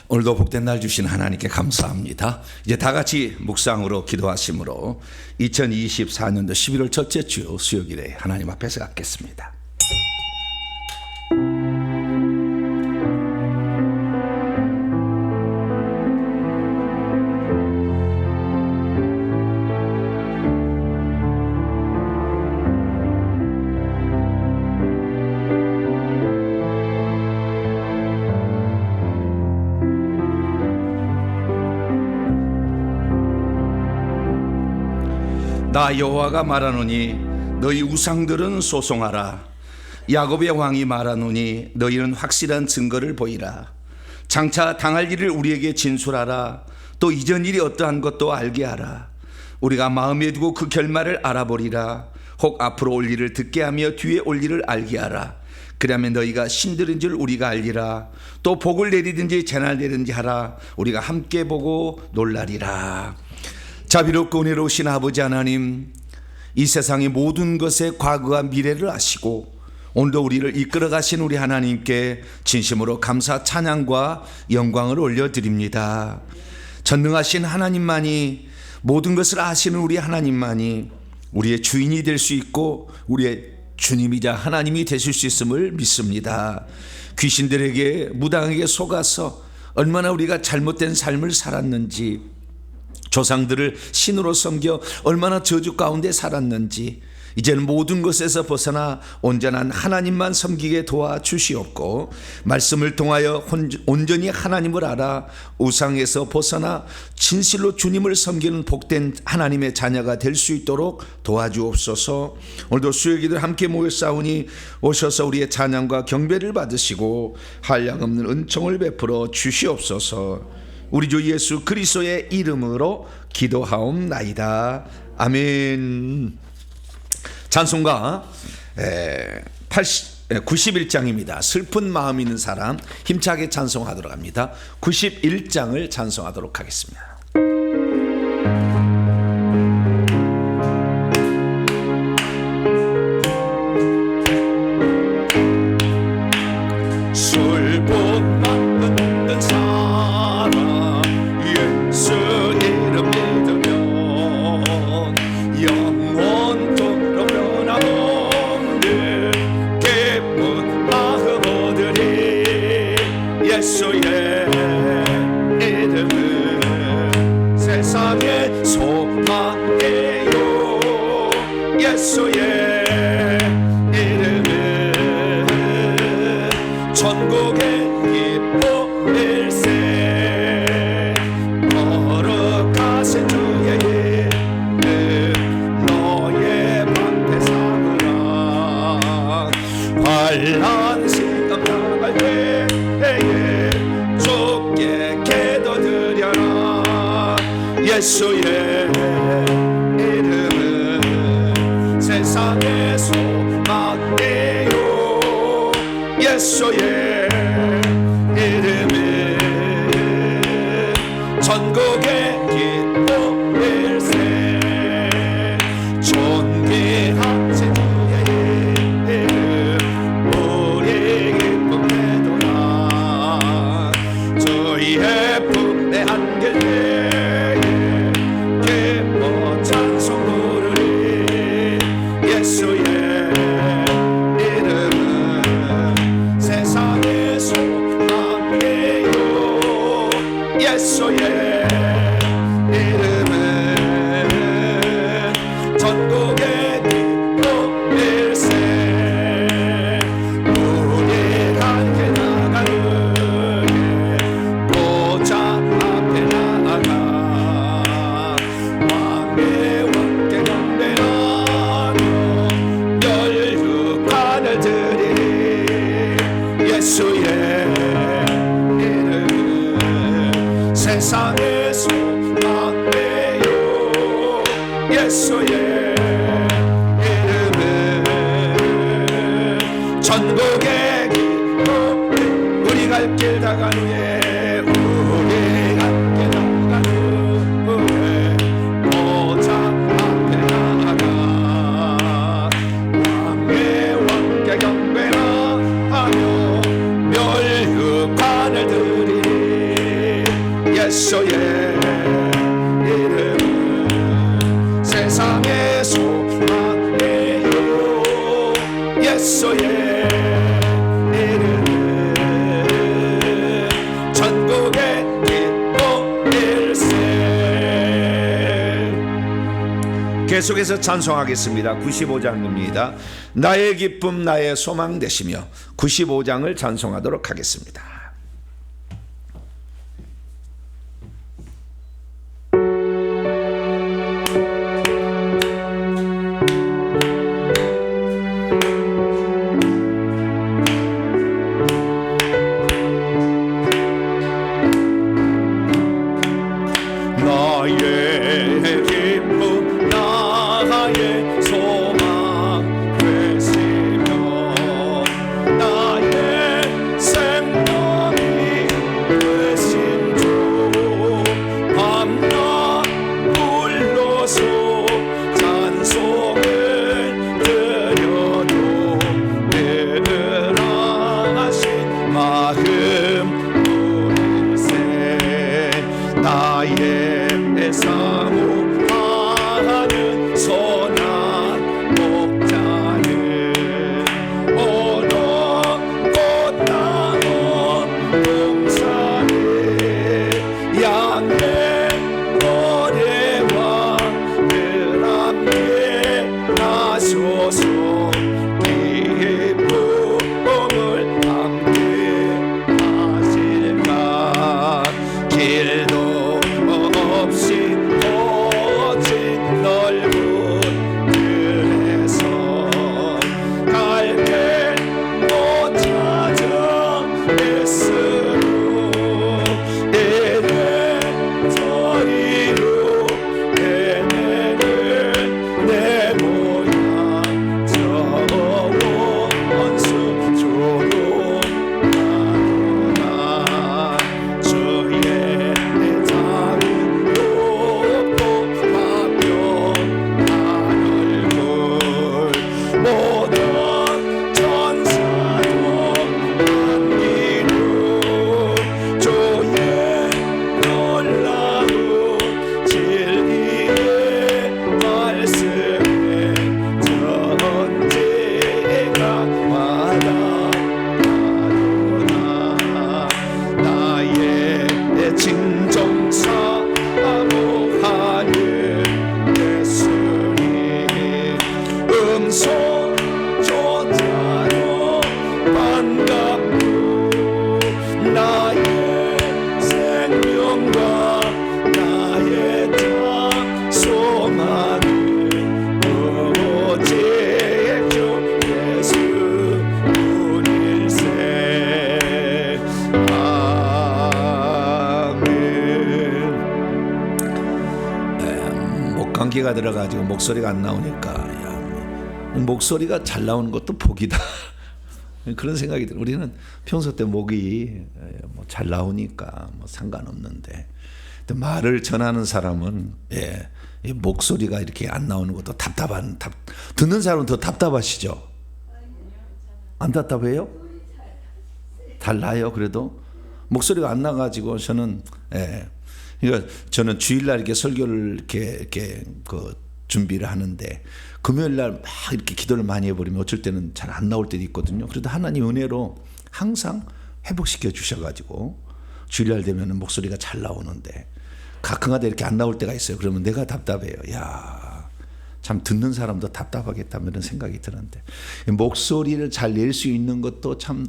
오늘도 복된 날 주신 하나님께 감사합니다. 이제 다 같이 묵상으로 기도하심으로 2024년도 11월 첫째 주 수요일에 하나님 앞에서 갖겠습니다. 나 여호와가 말하노니 너희 우상들은 소송하라. 야곱의 왕이 말하노니 너희는 확실한 증거를 보이라. 장차 당할 일을 우리에게 진술하라. 또 이전 일이 어떠한 것도 알게 하라. 우리가 마음에 두고 그 결말을 알아보리라. 혹 앞으로 올 일을 듣게 하며 뒤에 올 일을 알게 하라. 그러면 너희가 신들인 줄 우리가 알리라. 또 복을 내리든지 재난을 내리든지 하라. 우리가 함께 보고 놀라리라. 자비롭고 은혜로우신 아버지 하나님, 이 세상의 모든 것의 과거와 미래를 아시고 오늘도 우리를 이끌어 가신 우리 하나님께 진심으로 감사 찬양과 영광을 올려드립니다. 전능하신 하나님만이, 모든 것을 아시는 우리 하나님만이 우리의 주인이 될 수 있고 우리의 주님이자 하나님이 되실 수 있음을 믿습니다. 귀신들에게 무당에게 속아서 얼마나 우리가 잘못된 삶을 살았는지, 조상들을 신으로 섬겨 얼마나 저주 가운데 살았는지, 이제는 모든 것에서 벗어나 온전한 하나님만 섬기게 도와주시옵고, 말씀을 통하여 온전히 하나님을 알아 우상에서 벗어나 진실로 주님을 섬기는 복된 하나님의 자녀가 될 수 있도록 도와주옵소서. 오늘도 수요일들 함께 모였사오니 오셔서 우리의 찬양과 경배를 받으시고 한량없는 은총을 베풀어 주시옵소서. 우리 주 예수 그리스도의 이름으로 기도하옵나이다. 아멘. 찬송가 91장입니다. 슬픈 마음 있는 사람 힘차게 찬송하도록 합니다. 91장을 찬송하도록 하겠습니다. 예수의 이름은 세상의 소망이요. 예수의 이름은 전국의 기쁨일세. 존귀한 주의 이름 우리 기쁨 되도다. 주의 품에 안길 예수의 이름은 전국의 기쁨일세. 우리 함께 나가는 보좌 앞에 나아가 왕의 왕께 경배하며 열육환을 드리리. 예수의 세상의 소망이요. 예수의 이름은 전국의 기쁨. 우리 갈 길 다간 후에 우리 함께 나간 후에 보좌 앞에 나아가 왕의 왕께 경배하며 멸육관을 드리리. 예수의 이름은 세상의 소망이요 예수의 이름은 천국의 기쁨일세. 계속해서 찬송하겠습니다. 95장입니다. 나의 기쁨 나의 소망 되시며 95장을 찬송하도록 하겠습니다. 감기가 들어가지고 목소리가 안 나오니까 야, 목소리가 잘 나오는 것도 복이다. 그런 생각이 들어요. 우리는 평소 때 목이 잘 나오니까 상관없는데 말을 전하는 사람은 이 목소리가 이렇게 안 나오는 것도 듣는 사람은 더 답답하시죠? 안 답답해요? 잘 나요. 그래도 목소리가 안 나가지고 저는 그러니까 저는 주일날 이렇게 설교를 이렇게 준비를 하는데 금요일날 막 이렇게 기도를 많이 해버리면 어쩔 때는 잘 안 나올 때도 있거든요. 그래도 하나님 은혜로 항상 회복시켜 주셔가지고 주일날 되면 목소리가 잘 나오는데 가끔가다 이렇게 안 나올 때가 있어요. 그러면 내가 답답해요. 야, 참 듣는 사람도 답답하겠다 이런 생각이 드는데 목소리를 잘 낼 수 있는 것도 참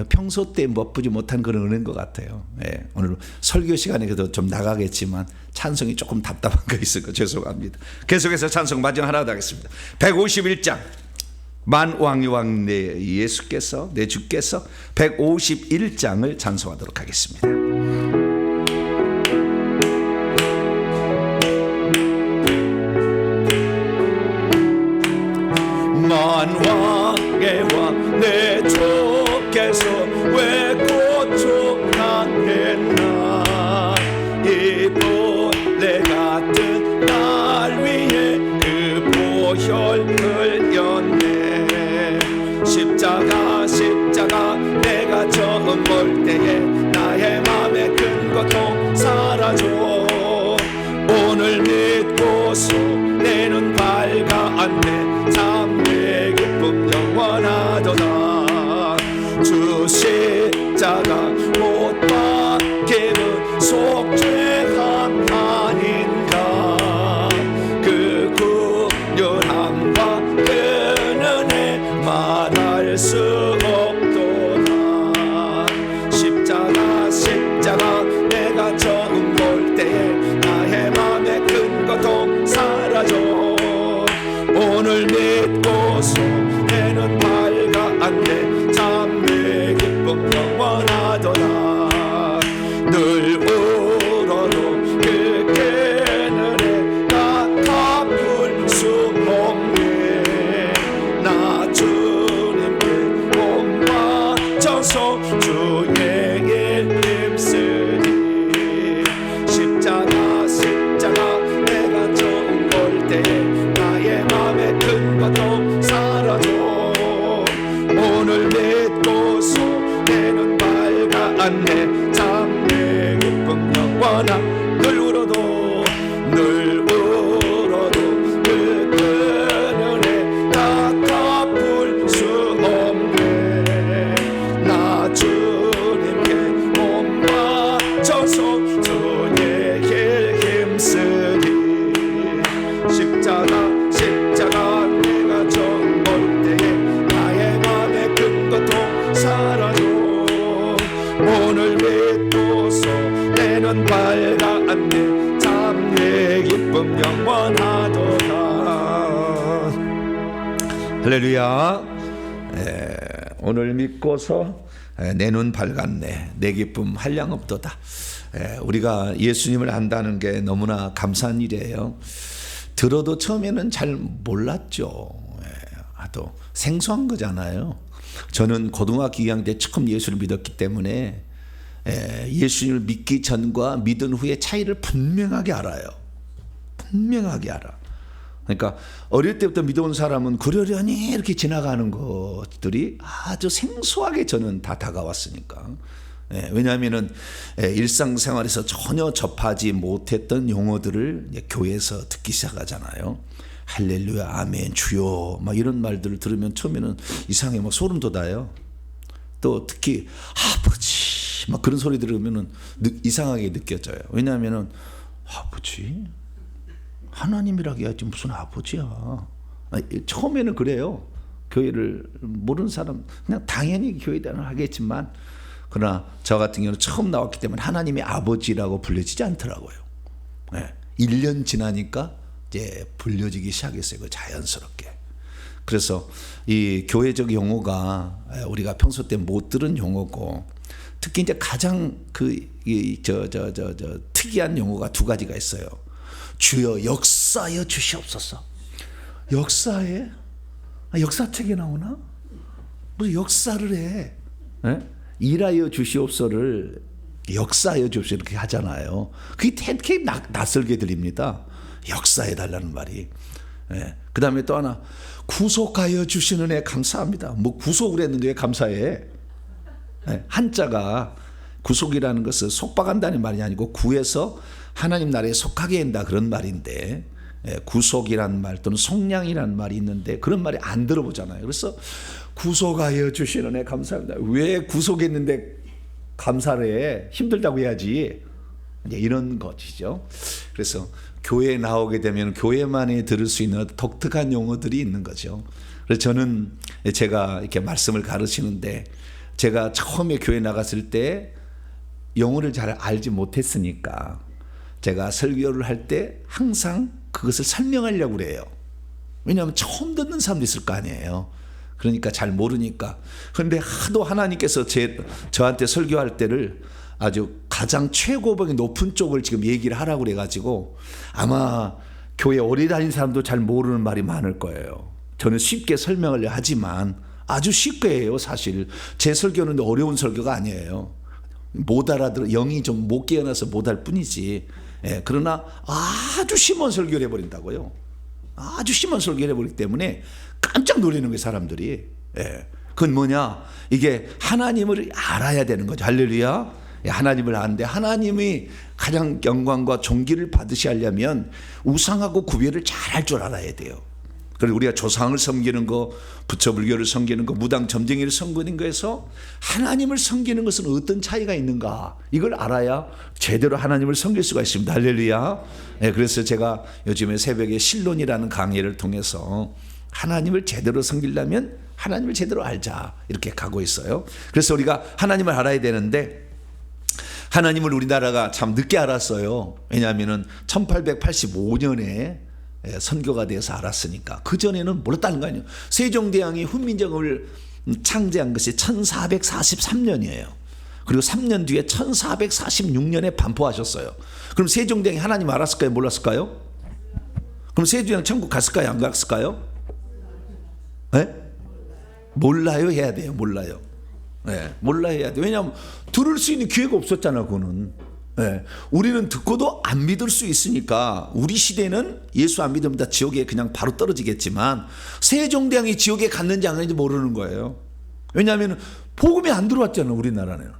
평소 때 멋보지 못한 그런 은혜인 것 같아요. 오늘 설교 시간에 그래도 좀 나가겠지만 찬송이 조금 답답한 거 있을 거 죄송합니다. 계속해서 찬송 마지막 하나 더 하겠습니다. 151장 만왕의 내 예수께서 내 주께서 151장을 찬송하도록 하겠습니다. 만왕의 왕 내 주께서 왜 고통당했나 이 벌레 같은 날 위에 그 보혈 흘렸네. 십자가 내가 처음 볼 때에 나의 맘에 큰 고통 사라져. 오늘 믿고서 내 눈 밝아왔네. 참 내 기쁨 영원하도다. 주 십자가 못 박히는 속죄함 아닌가. 그 구별함과 그 은혜 말할 수 없도다. 십자가 내가 처음 볼 때에 나의 맘에 큰 고통 사라져. 오늘 믿고서 내 눈 밝아왔네. 참 내 기쁨 영원하도다. 늘 울어도 그 은혜 나 갚을 수 없네. 나 주님께 못 맞춰서 주의 일 힘쓰니. 십자가 내가 처음 볼 때 나의 맘에 큰 고통 사라져. 오늘 믿고서 내 눈 밝아왔네. 참 내 기쁨 영원하. 늘 울어도 그 은혜 다 갚을 수 없네. 나 주님께 못 맞춰서 주의 길 힘쓰니. 십자가 내가 처음 볼 때에 나의 맘에 큰 고통 사라져. 오늘 믿고서 내 눈 밝아왔네. 참 내 기쁨 영원하도다. 할렐루야. 오늘 믿고서 내 눈 밝았네. 내 기쁨 한량없도다. 우리가 예수님을 안다는 게 너무나 감사한 일이에요. 들어도 처음에는 잘 몰랐죠. 또 생소한 거잖아요. 저는 고등학교 2학년 때 처음 예수를 믿었기 때문에 예수님을 믿기 전과 믿은 후의 차이를 분명하게 알아요. 분명하게 알아. 그러니까 어릴 때부터 믿어온 사람은 그러려니 이렇게 지나가는 것들이 아주 생소하게 저는 다 다가왔으니까. 왜냐하면은 일상생활에서 전혀 접하지 못했던 용어들을 이제 교회에서 듣기 시작하잖아요. 할렐루야, 아멘, 주여, 막 이런 말들을 들으면 처음에는 이상해, 막 소름 돋아요. 또 특히 아버지, 막 그런 소리 들으면은 이상하게 느껴져요. 왜냐하면은 아버지, 하나님이라고 해야지 무슨 아버지야. 처음에는 그래요. 교회를 모르는 사람 그냥 당연히 교회다는 하겠지만, 그러나 저 같은 경우는 처음 나왔기 때문에 하나님의 아버지라고 불려지지 않더라고요. 1년 지나니까 이제 불려지기 시작했어요. 자연스럽게. 그래서 이 교회적 용어가 우리가 평소 때 못 들은 용어고, 특히 이제 가장 특이한 용어가 두 가지가 있어요. 주여 역사하여 주시옵소서. 역사에? 역사책에 나오나? 무슨 역사를 해? 일하여 주시옵소를 역사하여 주시옵소 이렇게 하잖아요. 그게 되게 낯설게 들립니다. 역사해 달라는 말이. 그 다음에 또 하나, 구속하여 주시는 애 감사합니다. 뭐 구속을 했는데 왜 감사해? 한자가 구속이라는 것은 속박한다는 말이 아니고 구해서 하나님 나라에 속하게 한다 그런 말인데, 구속이라는 말 또는 속량이라는 말이 있는데 그런 말이 안 들어보잖아요. 그래서 구속하여 주시는 애 감사합니다. 왜 구속했는데 감사를 해? 힘들다고 해야지. 이제 이런 것이죠. 그래서 교회에 나오게 되면 교회만이 들을 수 있는 독특한 용어들이 있는 거죠. 그래서 저는 제가 이렇게 말씀을 가르치는데, 제가 처음에 교회 나갔을 때 영어를 잘 알지 못했으니까 제가 설교를 할 때 항상 그것을 설명하려고 그래요. 왜냐하면 처음 듣는 사람도 있을 거 아니에요. 그러니까 잘 모르니까. 그런데 하도 하나님께서 저한테 설교할 때를 아주 가장 최고봉이 높은 쪽을 지금 얘기를 하라고 그래가지고, 아마 교회 오래 다닌 사람도 잘 모르는 말이 많을 거예요. 저는 쉽게 설명을 하지만 아주 쉽게 해요. 사실 제 설교는 어려운 설교가 아니에요. 못 알아들어, 영이 좀 못 깨어나서 못할 뿐이지. 그러나 아주 심한 설교를 해버린다고요. 아주 심한 설교를 해버리기 때문에 깜짝 놀라는 거예요, 사람들이. 그건 뭐냐? 이게 하나님을 알아야 되는 거죠. 할렐루야. 하나님을 아는데 하나님이 가장 영광과 존귀를 받으셔야 하려면 우상하고 구별을 잘 할 줄 알아야 돼요. 그리고 우리가 조상을 섬기는 거, 부처불교를 섬기는 거, 무당 점쟁이를 섬기는 거에서 하나님을 섬기는 것은 어떤 차이가 있는가, 이걸 알아야 제대로 하나님을 섬길 수가 있습니다. 할렐루야. 네, 그래서 제가 요즘에 새벽에 신론이라는 강의를 통해서 하나님을 제대로 섬기려면 하나님을 제대로 알자, 이렇게 가고 있어요. 그래서 우리가 하나님을 알아야 되는데 하나님을 우리나라가 참 늦게 알았어요. 왜냐하면 1885년에 선교가 돼서 알았으니까. 그전에는 몰랐다는 거 아니에요. 세종대왕이 훈민정음을 창제한 것이 1443년이에요. 그리고 3년 뒤에 1446년에 반포하셨어요. 그럼 세종대왕이 하나님 알았을까요? 몰랐을까요? 그럼 세종대왕 천국 갔을까요? 안 갔을까요? 네? 몰라요 해야 돼요. 몰라요. 네, 몰라 해야 돼. 왜냐하면 들을 수 있는 기회가 없었잖아. 그거는. 네, 우리는 듣고도 안 믿을 수 있으니까. 우리 시대는 예수 안 믿으면 다 지옥에 그냥 바로 떨어지겠지만 세종대왕이 지옥에 갔는지 안 갔는지 모르는 거예요. 왜냐하면 복음이 안 들어왔잖아. 우리나라는.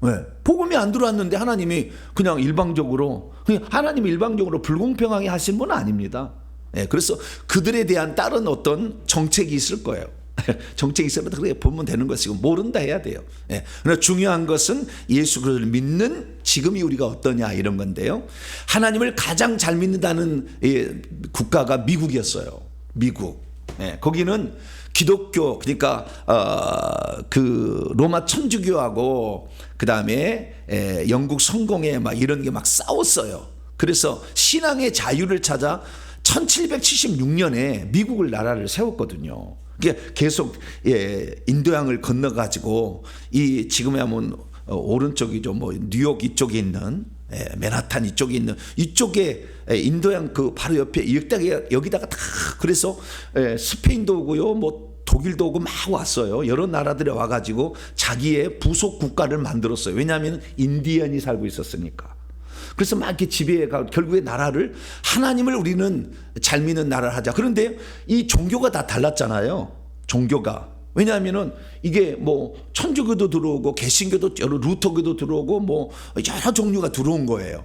네, 복음이 안 들어왔는데 하나님이 그냥 일방적으로, 하나님이 일방적으로 불공평하게 하신 분은 아닙니다. 네, 그래서 그들에 대한 다른 어떤 정책이 있을 거예요. 정책이 있으면 그렇게 보면 되는 것이고, 모른다 해야 돼요. 예. 그러나 중요한 것은 예수 그리스도를 믿는 지금이 우리가 어떠냐, 이런 건데요. 하나님을 가장 잘 믿는다는 국가가 미국이었어요. 미국. 예. 거기는 기독교, 그러니까 그 로마 천주교하고 그 다음에 영국 성공회 막 이런 게 막 싸웠어요. 그래서 신앙의 자유를 찾아 1776년에 미국을 나라를 세웠거든요. 계속 인도양을 건너가지고 이 지금에 하면 오른쪽이죠, 뭐 뉴욕 이쪽에 있는 맨하탄 이쪽에 있는 이쪽에 인도양 그 바로 옆에 여기다가 다, 그래서 스페인도 오고요, 뭐 독일도 오고 막 왔어요. 여러 나라들이 와가지고 자기의 부속 국가를 만들었어요. 왜냐하면 인디언이 살고 있었으니까. 그래서 막 이렇게 지배해가 결국에 나라를, 하나님을 우리는 잘 믿는 나라를 하자. 그런데 이 종교가 다 달랐잖아요. 종교가. 왜냐하면은 이게 뭐 천주교도 들어오고 개신교도 여러 루터교도 들어오고 뭐 여러 종류가 들어온 거예요.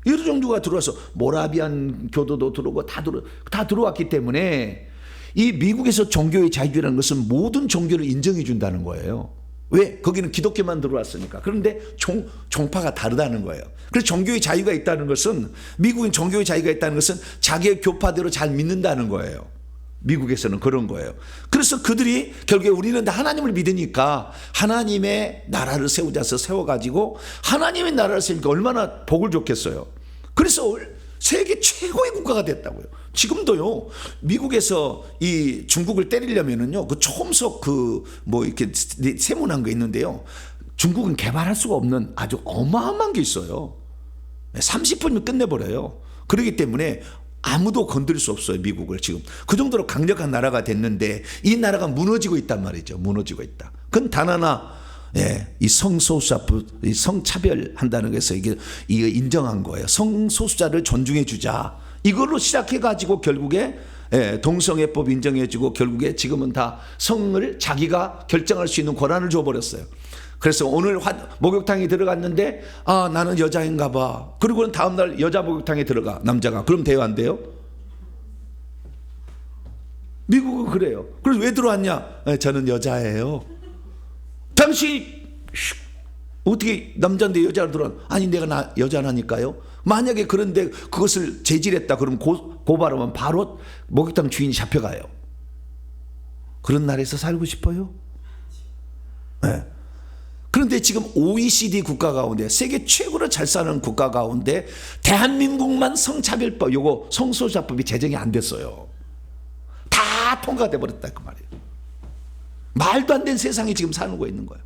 여러 종류가 들어와서 모라비안 교도도 들어오고 다 들어왔기 때문에 이 미국에서 종교의 자유라는 것은 모든 종교를 인정해 준다는 거예요. 왜? 거기는 기독교만 들어왔으니까. 그런데 종파가 다르다는 거예요. 그래서 종교의 자유가 있다는 것은, 미국인 종교의 자유가 있다는 것은 자기의 교파대로 잘 믿는다는 거예요. 미국에서는 그런 거예요. 그래서 그들이 결국에 우리는 다 하나님을 믿으니까 하나님의 나라를 세우자서 세워가지고 하나님의 나라를 세우니까 얼마나 복을 줬겠어요. 그래서 세계 최고의 국가가 됐다고요. 지금도요, 미국에서 이 중국을 때리려면은요, 그 초음속 그 뭐 이렇게 세문한 거 있는데요, 중국은 개발할 수가 없는 아주 어마어마한 게 있어요. 30분이면 끝내버려요. 그렇기 때문에 아무도 건드릴 수 없어요, 미국을. 지금 그 정도로 강력한 나라가 됐는데 이 나라가 무너지고 있단 말이죠. 무너지고 있다. 그건 단 하나, 이 성소수자, 이 성차별 한다는 것에서 이거 인정한 거예요. 성소수자를 존중해 주자. 이걸로 시작해 가지고 결국에 동성애법 인정해주고 결국에 지금은 다 성을 자기가 결정할 수 있는 권한을 줘버렸어요. 그래서 오늘 목욕탕에 들어갔는데 나는 여자인가 봐. 그리고는 다음날 여자 목욕탕에 들어가, 남자가. 그럼 돼요, 안 돼요? 미국은 그래요. 그래서 왜 들어왔냐? 저는 여자예요. 당신 어떻게 남자인데 여자로 들어왔? 아니 내가 여자라니까요. 만약에 그런데 그것을 제지했다 그러면 고발하면 바로 목욕탕 주인이 잡혀가요. 그런 나라에서 살고 싶어요? 네. 그런데 지금 OECD 국가 가운데, 세계 최고로 잘 사는 국가 가운데 대한민국만 성차별법, 요거 성소수자법이 제정이 안 됐어요. 다 통과돼 버렸다 그 말이에요. 말도 안 되는 세상에 지금 사는 거 있는 거예요.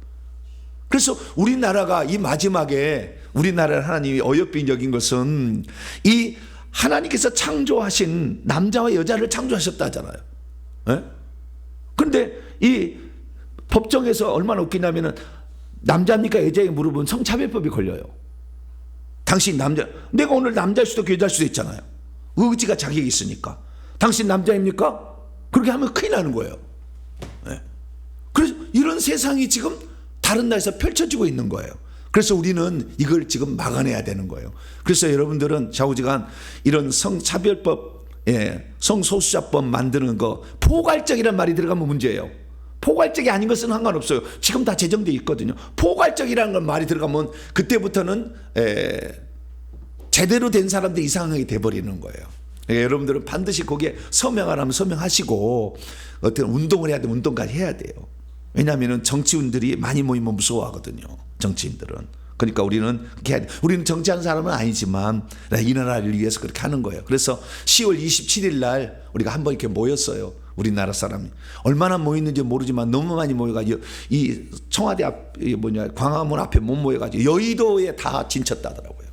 그래서 우리나라가 이 마지막에 우리나라를 하나님이 어여삐 여긴 것은 이 하나님께서 창조하신 남자와 여자를 창조하셨다잖아요. 네? 그런데 이 법정에서 얼마나 웃기냐면은 남자입니까 여자에게 물어보면 성차별법이 걸려요. 당신 남자, 내가 오늘 남자일 수도 있고 여자일 수도 있잖아요. 의지가 자기에게 있으니까. 당신 남자입니까? 그렇게 하면 큰일 나는 거예요. 네. 그래서 이런 세상이 지금 다른 나라에서 펼쳐지고 있는 거예요. 그래서 우리는 이걸 지금 막아내야 되는 거예요. 그래서 여러분들은 좌우지간 이런 성차별법, 성소수자법 만드는 거 포괄적이라는 말이 들어가면 문제예요. 포괄적이 아닌 것은 상관없어요. 지금 다 제정돼 있거든요. 포괄적이라는 건 말이 들어가면 그때부터는 제대로 된 사람들이 이상하게 돼버리는 거예요. 여러분들은 반드시 거기에 서명하라면 서명하시고 어떤 운동을 해야 되면 운동까지 해야 돼요. 왜냐하면 정치인들이 많이 모이면 무서워하거든요. 정치인들은. 그러니까 우리는 그렇게 해야 돼. 우리는 정치하는 사람은 아니지만 이 나라를 위해서 그렇게 하는 거예요. 그래서 10월 27일 날 우리가 한번 이렇게 모였어요. 우리나라 사람이 얼마나 모였는지 모르지만 너무 많이 모여가지고 이 청와대 앞 광화문 앞에 못 모여가지고 여의도에 다 진쳤다더라고요.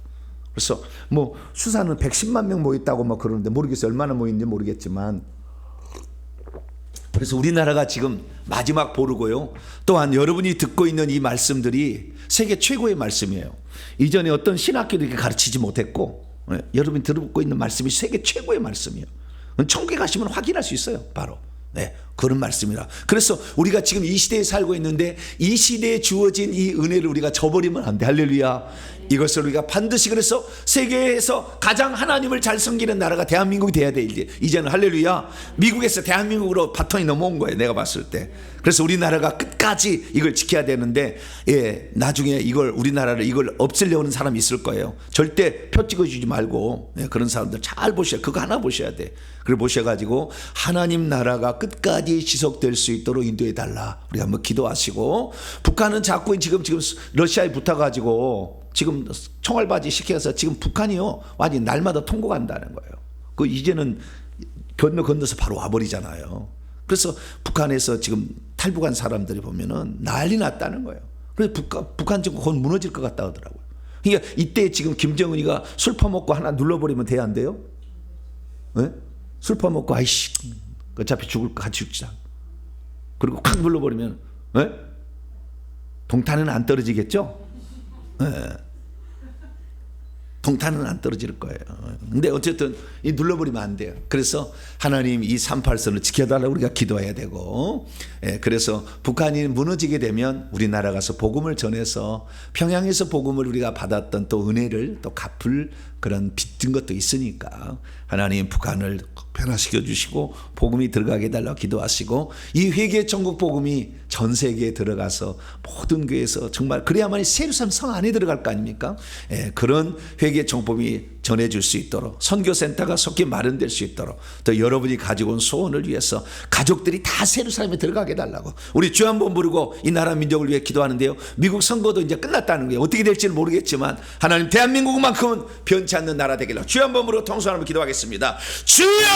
그래서 뭐 수사는 110만 명 모였다고 막 그러는데 모르겠어요. 얼마나 모였는지 모르겠지만, 그래서 우리나라가 지금 마지막 보루고요. 또한 여러분이 듣고 있는 이 말씀들이 세계 최고의 말씀이에요. 이전에 어떤 신학교도 이렇게 가르치지 못했고, 여러분이 듣고 있는 말씀이 세계 최고의 말씀이에요. 천국에 가시면 확인할 수 있어요. 바로 그런 말씀이라. 그래서 우리가 지금 이 시대에 살고 있는데 이 시대에 주어진 이 은혜를 우리가 저버리면 안 돼. 할렐루야. 이것을 우리가 반드시, 그래서 세계에서 가장 하나님을 잘 섬기는 나라가 대한민국이 돼야 돼. 이제는 할렐루야. 미국에서 대한민국으로 바톤이 넘어온 거예요, 내가 봤을 때. 그래서 우리나라가 끝까지 이걸 지켜야 되는데, 나중에 이걸 우리나라를 이걸 없애려는 사람이 있을 거예요. 절대 표 찍어주지 말고 그런 사람들 잘 보셔야, 그거 하나 보셔야 돼. 그걸 보셔가지고 하나님 나라가 끝까지 지속될 수 있도록 인도해 달라. 우리가 한번 기도하시고, 북한은 자꾸 지금 러시아에 붙어가지고 지금 총알바지 시켜서 지금 북한이요 완전 날마다 통곡한다는 거예요. 그 이제는 건너서 바로 와버리잖아요. 그래서 북한에서 지금 탈북한 사람들이 보면은 난리 났다는 거예요. 그래서 북한 정권 곧 무너질 것 같다 하더라고요. 그러니까 이때 지금 김정은이가 술 퍼먹고 하나 눌러버리면 돼야 안 돼요? 네? 술 퍼먹고 아이씨 어차피 죽을 거 같이 죽자. 그리고 콱 눌러버리면 동탄은 안 떨어지겠죠? 동탄은 안 떨어질 거예요. 근데 어쨌든 이 눌러버리면 안 돼요. 그래서 하나님 이 38선을 지켜달라고 우리가 기도해야 되고, 그래서 북한이 무너지게 되면 우리나라 가서 복음을 전해서 평양에서 복음을 우리가 받았던 또 은혜를 또 갚을 그런 빚진 것도 있으니까 하나님 북한을 변화시켜 주시고 복음이 들어가게 해달라고 기도하시고, 이 회개 천국 복음이 전 세계에 들어가서 모든 교회에서 정말 그래야만 세루살렘 성 안에 들어갈 거 아닙니까? 그런 회개 천국복음이 전해줄 수 있도록, 선교센터가 속히 마련될 수 있도록, 또 여러분이 가지고 온 소원을 위해서 가족들이 다 세루살렘에 들어가게 해달라고 우리 주 한 번 부르고 이 나라 민족을 위해 기도하는데요. 미국 선거도 이제 끝났다는 거예요. 어떻게 될지는 모르겠지만 하나님 대한민국만큼은 변치 않는 나라 되길로 주 한 번 부르고 통성하며 기도하겠습니다. 주여!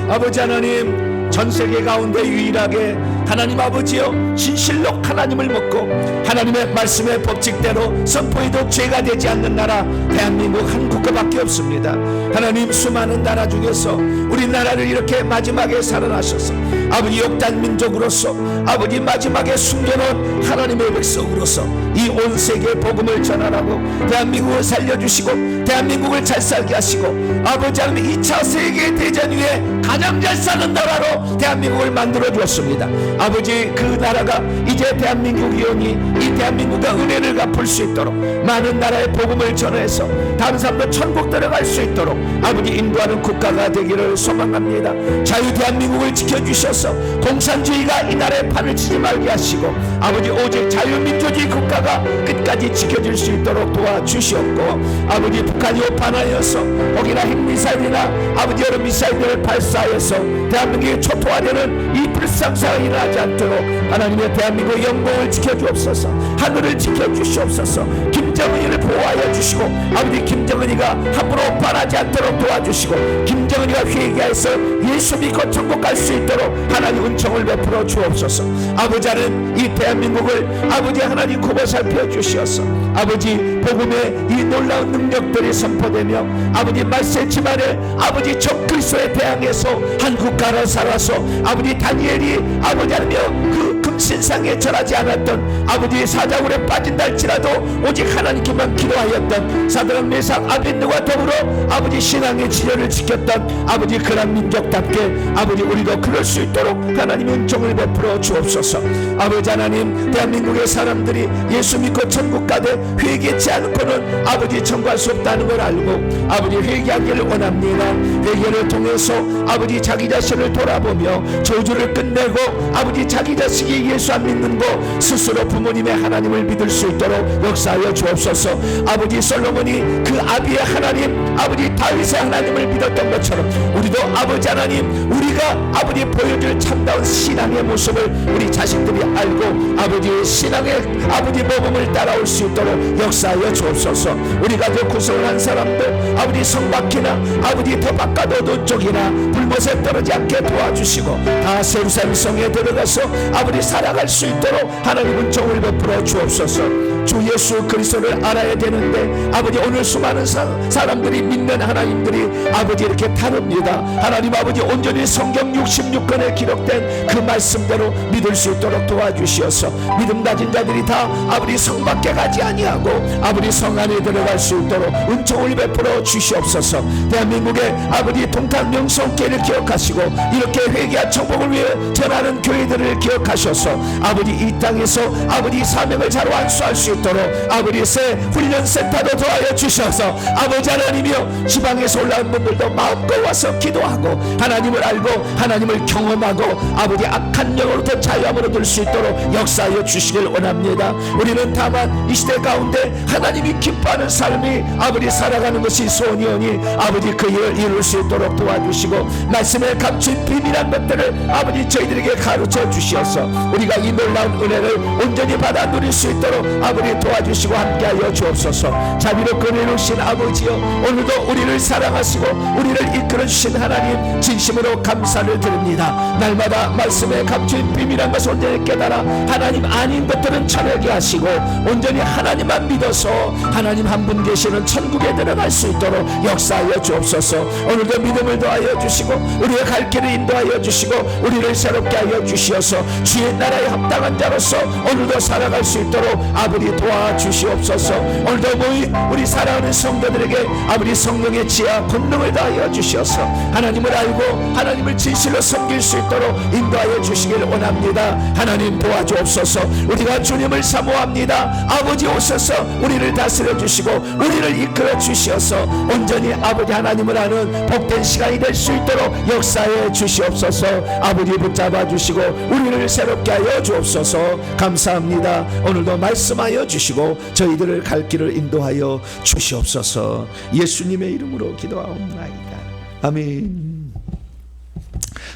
아버지 하나님, 전 세계 가운데 유일하게 하나님 아버지여 진실로 하나님을 먹고 하나님의 말씀의 법칙대로 선포해도 죄가 되지 않는 나라 대한민국 한 국가밖에 없습니다. 하나님, 수많은 나라 중에서 우리나라를 이렇게 마지막에 살아나셔서 아버지 욕단 민족으로서 아버지 마지막에 숨겨놓은 하나님의 백성으로서 이 온 세계에 복음을 전하라고 대한민국을 살려주시고 대한민국을 잘 살게 하시고 아버지 하나님 2차 세계대전 후에 가장 잘 사는 나라로 대한민국을 만들어 주었습니다. 아버지, 그 나라가 이제 대한민국이 오니 이 대한민국과 은혜를 갚을 수 있도록 많은 나라의 복음을 전해서 다른 사람도 천국 들어갈 수 있도록 아버지 인도하는 국가가 되기를 소망합니다. 자유 대한민국을 지켜주셔서 공산주의가 이 나라에 판을 치지 말게 하시고 아버지 오직 자유민주주의 국가가 끝까지 지켜질 수 있도록 도와주시옵고, 아버지 북한이 오판하여서 거기나 핵미사일이나 아버지 여러 미사일들을 발사하여서 대한민국이 초토화되는 이 불상사가 일어나지 않도록 하나님의 대한민국 영광을 지켜주옵소서. 하늘을 지켜주시옵소서. 김정은이를 보호하여 주시고 아버지 김정은이가 함부로 오판하지 않도록 도와주시고 김정은이가 회개해서 예수 믿고 천국 갈 수 있도록 하나님 은총을 베풀어 주옵소서. 아버지는 이 대한민국을 아버지 하나님 굽어 살펴 주시옵소서. 아버지 복음의 이 놀라운 능력들이 선포되며 아버지 말세지만에 아버지 적 그리스도에 대항해서 한 국가로 살아서 아버지 다니엘이 아버지 하며 그 신상에 절하지 않았던 아버지의 사자굴에 빠진다 할지라도 오직 하나님께만 기도하였던 사드락 메삭 아벳느고와 더불어 아버지 신앙의 지혜를 지켰던 아버지 그런 민족답게 아버지 우리도 그럴 수 있도록 하나님 은총을 베풀어 주옵소서. 아버지 하나님, 대한민국의 사람들이 예수 믿고 천국 가되 회개치 않고는 아버지 청구할 수 없다는 걸 알고 아버지 회개하기를 원합니다. 회개를 통해서 아버지 자기 자신을 돌아보며 저주를 끝내고 아버지 자기 자식이 예수 안 믿는 거 스스로 부모님의 하나님을 믿을 수 있도록 역사하여 주옵소서. 아버지 솔로몬이 그 아비의 하나님 아버지 다윗의 하나님을 믿었던 것처럼 우리도 아버지 하나님, 우리가 아버지 보여줄 참다운 신앙의 모습을 우리 자식들이 알고 아버지의 신앙의 아버지 모범을 따라올 수 있도록 역사하여 주옵소서. 우리 가족 구성을 한 사람들 아버지 성밖이나 아버지 더 바깥 어두운 쪽이나 불못에 떨어지지 않게 도와주시고 다 예루살렘 성에 들어가서 아버지 살아갈 수 있도록 하나님 은총을 베풀어 주옵소서. 주 예수 그리스도를 알아야 되는데 아버지 오늘 수많은 사람들이 믿는 하나님들이 아버지 이렇게 다릅니다. 하나님 아버지 온전히 성경 66권에 기록된 그 말씀대로 믿을 수 있도록 도와주시어서 믿음 가진 자들이 다 아버지 성 밖에 가지 아니하고 아버지 성 안에 들어갈 수 있도록 은총을 베풀어 주시옵소서. 대한민국의 아버지 동탄 명성교회를 기억하시고 이렇게 회개와 정복을 위해 전하는 교회들을 기억하셔서 아버지 이 땅에서 아버지 사명을 잘 완수할 수 있도록 아버지 새 훈련센터도 도와여 주셔서 아버지 하나님이여 지방에서 올라온 분들도 마음껏 와서 기도하고 하나님을 알고 하나님을 경험하고 아버지 악한 영으로부터 자유함을 얻을 수 있도록 역사하여 주시길 원합니다. 우리는 다만 이 시대 가운데 하나님이 기뻐하는 삶이 아버지 살아가는 것이 소원이오니 아버지 그 일을 이룰 수 있도록 도와주시고 말씀에 감춘 비밀한 것들을 아버지 저희들에게 가르쳐 주시어서 우리가 이 놀라운 은혜를 온전히 받아 누릴 수 있도록 아버지 도와주시고 함께하여 주옵소서. 자비롭고 은혜로우신 아버지여, 오늘도 우리를 사랑하시고 우리를 이끌어 주신 하나님 진심으로 감사를 드립니다. 날마다 말씀에 감춘 비밀한 것을 온전히 깨달아 하나님 아닌 것들은 철회하게 하시고 온전히 하나님만 믿어서 하나님 한 분 계시는 천국에 들어갈 수 있도록 역사하여 주옵소서. 오늘도 믿음을 더하여 주시고 우리의 갈 길을 인도하여 주시고 우리를 새롭게 하여 주시어서 주의 나라에 합당한 자로서 오늘도 살아갈 수 있도록 아버지 도와주시옵소서. 오늘도 모인 우리 사랑하는 성도들에게 아버지 성령의 지혜와 권능을 다하여 주시어서 하나님을 알고 하나님을 진실로 섬길 수 있도록 인도하여 주시길 원합니다. 하나님 도와주옵소서. 우리가 주님을 사모합니다. 아버지 오셔서 우리를 다스려 주시고 우리를 이끌어 주시어서 온전히 아버지 하나님을 아는 복된 시간이 될 수 있도록 역사해 주시옵소서. 아버지 붙잡아 주시고 우리를 새롭게 하여 주옵소서. 감사합니다. 오늘도 말씀하여 주시고 저희들을 갈 길을 인도하여 주시옵소서. 예수님의 이름으로 기도하옵나이다. 아멘.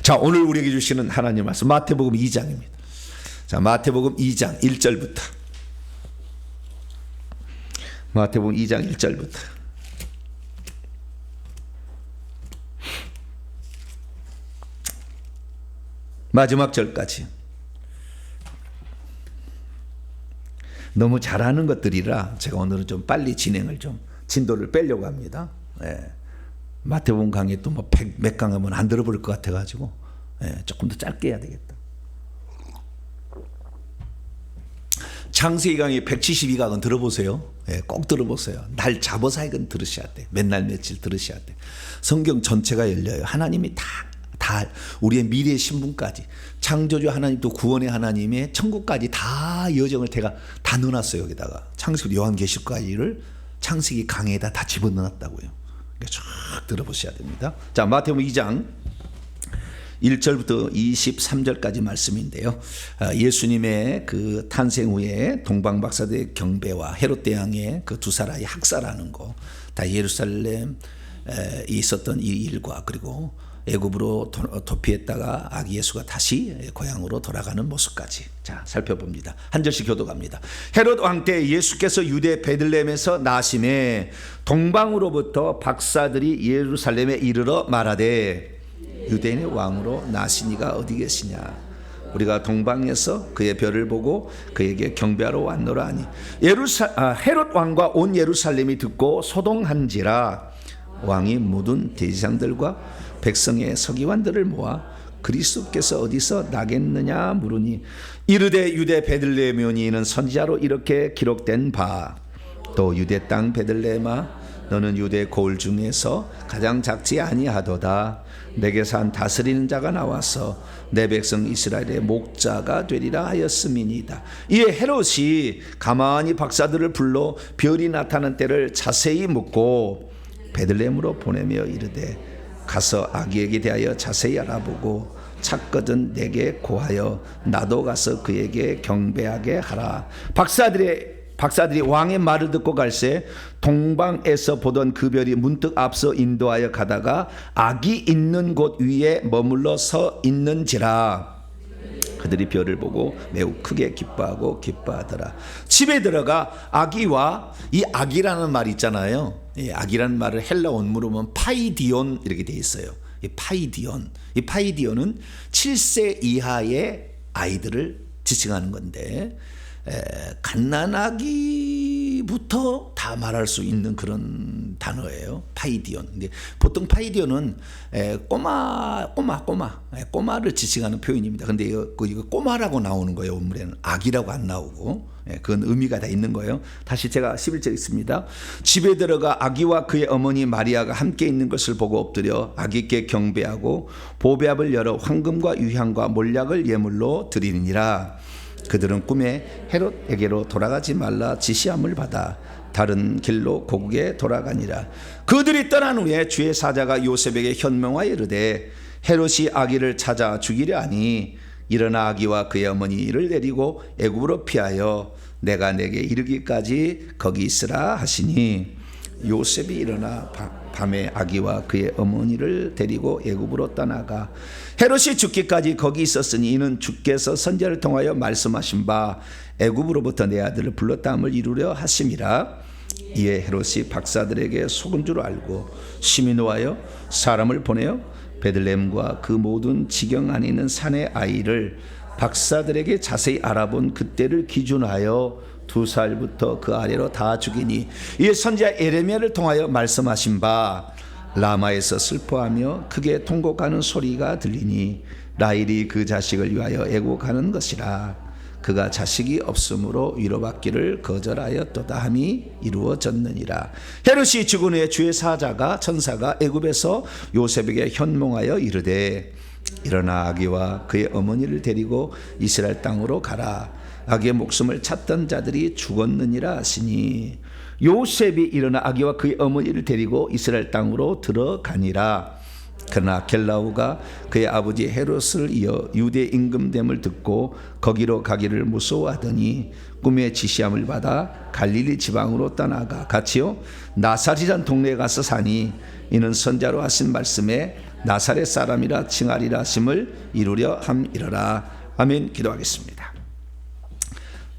자, 오늘 우리에게 주시는 하나님 말씀 마태복음 2장입니다. 자, 마태복음 2장 1절부터 마태복음 2장 1절부터 마지막 절까지 너무 잘하는 것들이라 제가 오늘은 좀 빨리 진도를 빼려고 합니다. 마태복음 강의 또 뭐 100몇 강 하면 안 들어볼 것 같아가지고 조금 더 짧게 해야 되겠다. 창세기 강의 172강은 들어보세요. 꼭 들어보세요. 날 잡아서 이건 들으셔야 돼. 맨날 며칠 들으셔야 돼. 성경 전체가 열려요. 하나님이 다 우리의 미래 신분까지 창조주 하나님 또 구원의 하나님의 천국까지 다 여정을 제가 다 넣어놨어요. 여기다가 창세기 요한계시록까지를 창세기 강에다 다 집어넣었다고요. 쭉 들어보셔야 됩니다. 자, 마태복음 2장 1절부터 23절까지 말씀인데요. 예수님의 그 탄생 후에 동방박사들의 경배와 헤롯 대왕의 그 두 사람이 학살하는 거, 다 예루살렘에 있었던 이 일과 그리고 애굽으로 도피했다가 아기 예수가 다시 고향으로 돌아가는 모습까지 자 살펴봅니다. 한 절씩 교독합니다. 헤롯 왕 때 예수께서 유대 베들레헴에서 나심에 동방으로부터 박사들이 예루살렘에 이르러 말하되 유대인의 왕으로 나시니가 어디 계시냐? 우리가 동방에서 그의 별을 보고 그에게 경배하러 왔노라 하니 헤롯 왕과 온 예루살렘이 듣고 소동한지라 왕이 모든 대지상들과 백성의 서기관들을 모아 그리스도께서 어디서 나겠느냐 물으니 이르되 유대 베들레헴이오니 이는 선지자로 이렇게 기록된 바 또 유대 땅 베들레헴아 너는 유대 고을 중에서 가장 작지 아니하도다. 내게서 한 다스리는 자가 나와서 내 백성 이스라엘의 목자가 되리라 하였음이니이다. 이에 헤롯이 가만히 박사들을 불러 별이 나타난 때를 자세히 묻고 베들레헴으로 보내며 이르되 가서 아기에게 대하여 자세히 알아보고 찾거든 내게 고하여 나도 가서 그에게 경배하게 하라. 박사들이 왕의 말을 듣고 갈새 동방에서 보던 그 별이 문득 앞서 인도하여 가다가 아기 있는 곳 위에 머물러 서 있는지라. 그들이 별을 보고 매우 크게 기뻐하더라. 집에 들어가 아기와 이 아기라는 말 있잖아요. 이 아기라는 말을 헬라 원문으로 보면 파이디온 이렇게 돼 있어요. 이 파이디온은 7세 이하의 아이들을 지칭하는 건데 갓난아기부터 다 말할 수 있는 그런 단어예요. 파이디온. 근데 보통 파이디온은 꼬마를 지칭하는 표현입니다. 근데 이거 꼬마라고 나오는 거예요. 원문에는 아기라고 안 나오고. 그건 의미가 다 있는 거예요. 다시 제가 11절 읽습니다. 집에 들어가 아기와 그의 어머니 마리아가 함께 있는 것을 보고 엎드려 아기께 경배하고 보배압을 열어 황금과 유향과 몰약을 예물로 드리니라. 그들은 꿈에 헤롯에게로 돌아가지 말라 지시함을 받아 다른 길로 고국에 돌아가니라. 그들이 떠난 후에 주의 사자가 요셉에게 현명하여 이르되 헤롯이 아기를 찾아 죽이려 하니 일어나 아기와 그의 어머니를 데리고 애굽으로 피하여 내가 내게 이르기까지 거기 있으라 하시니 요셉이 일어나 밤에 아기와 그의 어머니를 데리고 애굽으로 떠나가 헤롯이 죽기까지 거기 있었으니 이는 주께서 선지자를 통하여 말씀하신 바 애굽으로부터 내 아들을 불렀다함을 이루려 하심이라. 이에 헤롯이 박사들에게 속은 줄 알고 심히 노하여 사람을 보내어 베들레헴과 그 모든 지경 안에 있는 산의 아이를 박사들에게 자세히 알아본 그때를 기준하여 2살부터 그 아래로 다 죽이니 이에 선지자 예레미야를 통하여 말씀하신 바 라마에서 슬퍼하며 크게 통곡하는 소리가 들리니 라헬이 그 자식을 위하여 애곡하는 것이라. 그가 자식이 없으므로 위로받기를 거절하였도다 함이 이루어졌느니라. 헤롯이 죽은 후에 주의 천사가 애굽에서 요셉에게 현몽하여 이르되 일어나 아기와 그의 어머니를 데리고 이스라엘 땅으로 가라. 아기의 목숨을 찾던 자들이 죽었느니라 하시니 요셉이 일어나 아기와 그의 어머니를 데리고 이스라엘 땅으로 들어가니라. 그러나 겔라우가 그의 아버지 헤롯을 이어 유대 임금됨을 듣고 거기로 가기를 무서워하더니 꿈에 지시함을 받아 갈릴리 지방으로 떠나가 같이요 나사렛이란 동네에 가서 사니 이는 선자로 하신 말씀에 나사렛 사람이라 칭하리라 하심을 이루려 함이러라. 아멘. 기도하겠습니다.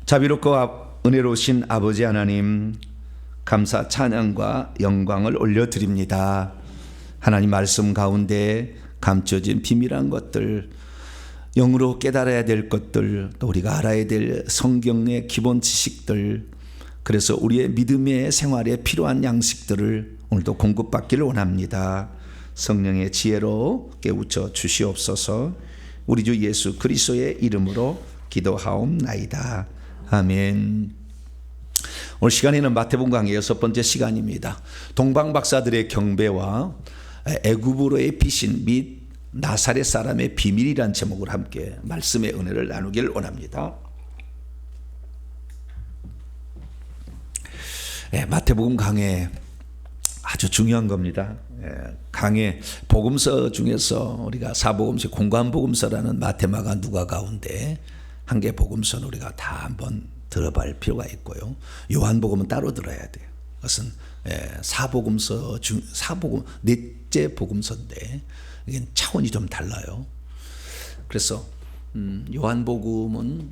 자비롭고 은혜로우신 아버지 하나님, 감사 찬양과 영광을 올려드립니다. 하나님 말씀 가운데 감춰진 비밀한 것들, 영으로 깨달아야 될 것들, 또 우리가 알아야 될 성경의 기본 지식들, 그래서 우리의 믿음의 생활에 필요한 양식들을 오늘도 공급받기를 원합니다. 성령의 지혜로 깨우쳐 주시옵소서. 우리 주 예수 그리스도의 이름으로 기도하옵나이다. 아멘. 오늘 시간에는 마태복음 강의 6번째 시간입니다. 동방박사들의 경배와 애굽으로의 피신 및 나사렛 사람의 비밀이란 제목으로 함께 말씀의 은혜를 나누기를 원합니다. 마태복음 강의 아주 중요한 겁니다. 강의 복음서 중에서 우리가 사복음서 공관복음서라는 마태마가 누가 가운데 한 개 복음서는 우리가 다 한번 들어볼 필요가 있고요. 요한복음은 따로 들어야 돼요. 그것은 사복음서 넷째 복음서인데 이게 차원이 좀 달라요. 그래서 요한복음은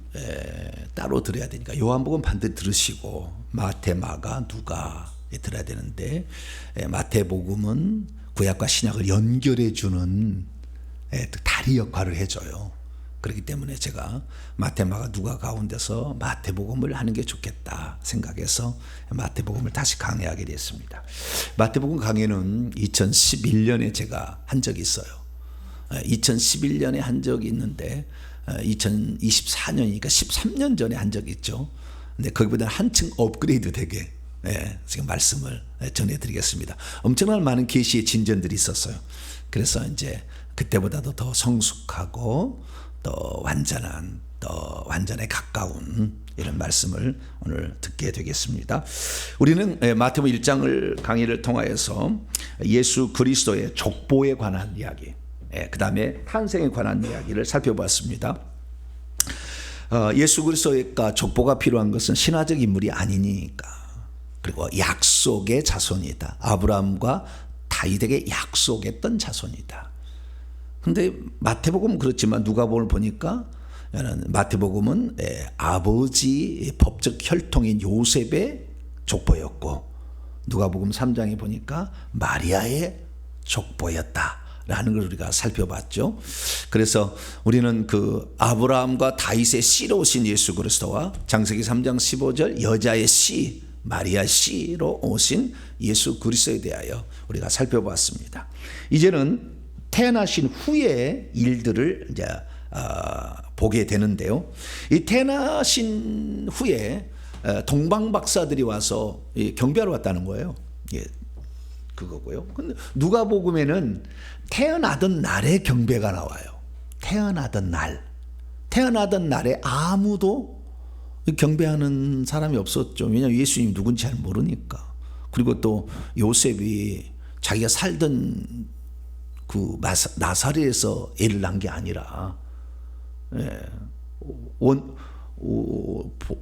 따로 들어야 되니까 요한복음 반드시 들으시고 마태, 마가, 누가 들어야 되는데 마태복음은 구약과 신약을 연결해 주는 다리 역할을 해줘요. 그렇기 때문에 제가 마태, 마가, 누가 가운데서 마태복음을 하는 게 좋겠다 생각해서 마태복음을 다시 강의하게 됐습니다. 마태복음 강의는 2011년에 제가 한 적이 있어요. 2011년에 한 적이 있는데 2024년이니까 13년 전에 한 적이 있죠. 근데 거기보다 한층 업그레이드 되게 지금 말씀을 전해드리겠습니다. 엄청난 많은 계시의 진전들이 있었어요. 그래서 이제 그때보다도 더 성숙하고 더 완전에 가까운 이런 말씀을 오늘 듣게 되겠습니다. 우리는 마태복음 1장을 강의를 통하여서 예수 그리스도의 족보에 관한 이야기, 그 다음에 탄생에 관한 이야기를 살펴봤습니다. 예수 그리스도가 족보가 필요한 것은 신화적 인물이 아니니까, 그리고 약속의 자손이다. 아브라함과 다윗에게 약속했던 자손이다. 근데 마태복음은 그렇지만 누가복음을 보니까 마태복음은 아버지 법적 혈통인 요셉의 족보였고, 누가복음 3장에 보니까 마리아의 족보였다라는 걸 우리가 살펴봤죠. 그래서 우리는 그 아브라함과 다윗의 씨로 오신 예수 그리스도와 창세기 3장 15절 여자의 씨 마리아 씨로 오신 예수 그리스도에 대하여 우리가 살펴봤습니다. 이제는 태어나신 후의 일들을 이제 보게 되는데요. 이 태어나신 후에 동방 박사들이 와서 경배하러 왔다는 거예요. 그거고요. 근데 누가복음에는 태어나던 날의 경배가 나와요. 태어나던 날에 아무도 경배하는 사람이 없었죠. 왜냐하면 예수님이 누군지 잘 모르니까. 그리고 또 요셉이 자기가 살던 그 나사렛에서 애를 낳은 게 아니라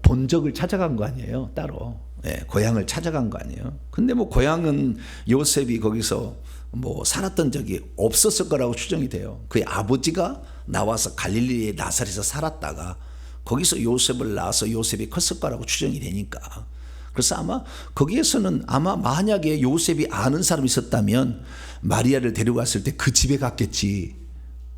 본적을 찾아간 거 아니에요. 따로 고향을 찾아간 거 아니에요. 근데 뭐 고향은 요셉이 거기서 뭐 살았던 적이 없었을 거라고 추정이 돼요. 그의 아버지가 나와서 갈릴리의 나사렛에서 살았다가 거기서 요셉을 낳아서 요셉이 컸을 거라고 추정이 되니까. 그래서 아마 거기에서는 아마 만약에 요셉이 아는 사람이 있었다면 마리아를 데려갔을 때 그 집에 갔겠지.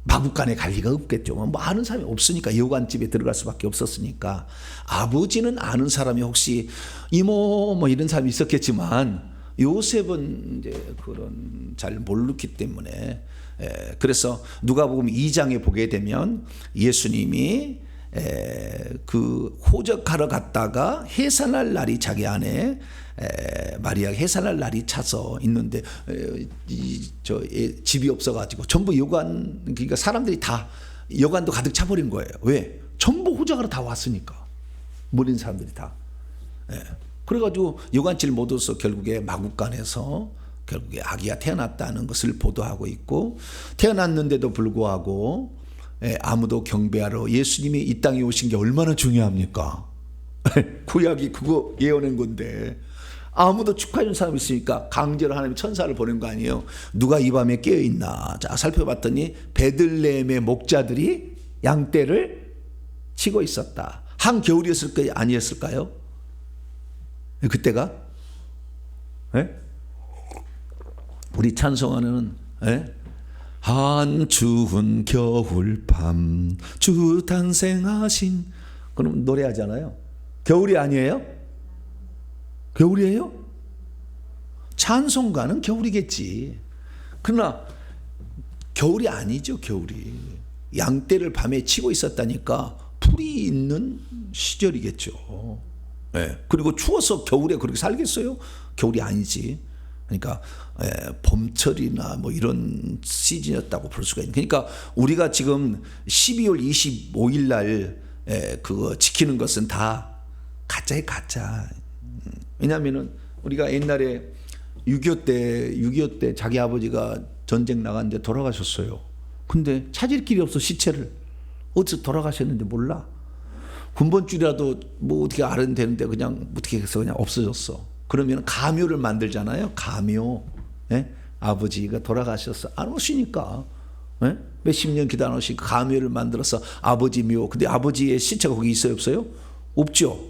마구간에 갈 리가 없겠죠. 뭐 아는 사람이 없으니까 여관집에 들어갈 수밖에 없었으니까. 아버지는 아는 사람이 혹시 이모 뭐 이런 사람이 있었겠지만 요셉은 이제 그런 잘 모르기 때문에 그래서 누가복음 2장에 보게 되면 예수님이 그 호적하러 갔다가 해산할 날이 자기 안에 마리아가 해산할 날이 차서 있는데 집이 없어가지고 전부 여관, 그러니까 사람들이 다 여관도 가득 차버린 거예요. 왜? 전부 호적하러 다 왔으니까. 모든 사람들이 다. 그래가지고 여관지를 못 얻어서 결국에 마구간에서 결국에 아기가 태어났다는 것을 보도하고 있고, 태어났는데도 불구하고 아무도 경배하러 예수님이 이 땅에 오신 게 얼마나 중요합니까? 구약이 그거 예언한 건데 아무도 축하해 준 사람이 있으니까 강제로 하나님이 천사를 보낸 거 아니에요. 누가 이 밤에 깨어있나. 자, 살펴봤더니 베들레헴의 목자들이 양떼를 치고 있었다. 한겨울이었을까요? 아니었을까요? 그때가? 우리 찬송하는 한 추운 겨울밤 주 탄생하신, 그럼 노래하잖아요. 겨울이 아니에요? 겨울이에요? 찬송가는 겨울이겠지. 그러나 겨울이 아니죠. 겨울이 양떼를 밤에 치고 있었다니까 풀이 있는 시절이겠죠. 그리고 추워서 겨울에 그렇게 살겠어요? 겨울이 아니지. 그러니까 봄철이나 뭐 이런 시즌이었다고 볼 수가 있는. 그러니까 우리가 지금 12월 25일 날 그거 지키는 것은 다 가짜예요, 가짜. 왜냐하면은 우리가 옛날에 6.25 때 자기 아버지가 전쟁 나갔는데 돌아가셨어요. 근데 찾을 길이 없어. 시체를 어디서 돌아가셨는데 몰라. 군번줄이라도 뭐 어떻게 알아야 되는데 그냥 어떻게 해서 그냥 없어졌어. 그러면 가묘를 만들잖아요. 가묘. 아버지가 돌아가셨어. 안 오시니까. 몇십 년 기도 안 오시니까 가묘를 만들어서 아버지 묘. 근데 아버지의 시체가 거기 있어요, 없어요? 없죠.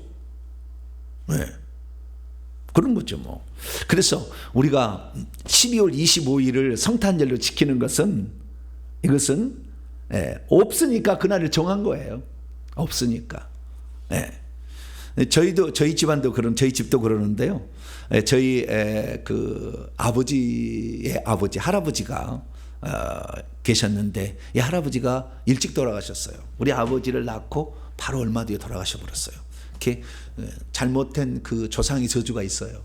그런 거죠, 뭐. 그래서 우리가 12월 25일을 성탄절로 지키는 것은, 이것은 없으니까 그날을 정한 거예요. 없으니까. 저희 집안도 저희 집도 그러는데요. 저희 그 아버지의 아버지, 할아버지가 계셨는데 이 할아버지가 일찍 돌아가셨어요. 우리 아버지를 낳고 바로 얼마 뒤에 돌아가셔 버렸어요. 이렇게 잘못된 그 조상의 저주가 있어요.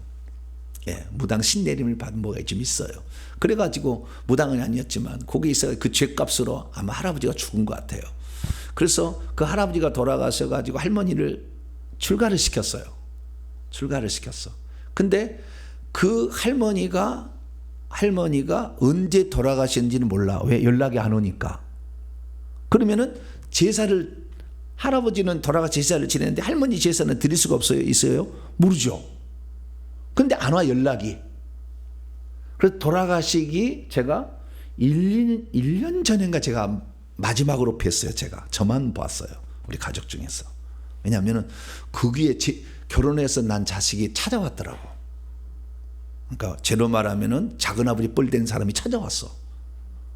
예, 무당 신내림을 받은 뭐가 좀 있어요. 그래가지고 무당은 아니었지만 거기서 그 죄값으로 아마 할아버지가 죽은 것 같아요. 그래서 그 할아버지가 돌아가셔가지고 할머니를 출가를 시켰어요. 출가를 시켰어. 근데 그 할머니가 언제 돌아가셨는지는 몰라. 왜? 연락이 안 오니까. 그러면은 제사를, 할아버지는 돌아가 제사를 지내는데 할머니 제사는 드릴 수가 있어요? 모르죠. 근데 안 와, 연락이. 그래서 돌아가시기 제가 1년 전인가 제가 마지막으로 뵀어요. 제가 저만 봤어요. 우리 가족 중에서. 왜냐하면 거기에 결혼해서 난 자식이 찾아왔더라고. 그러니까 제로 말하면은 작은아버지 뻘된 사람이 찾아왔어.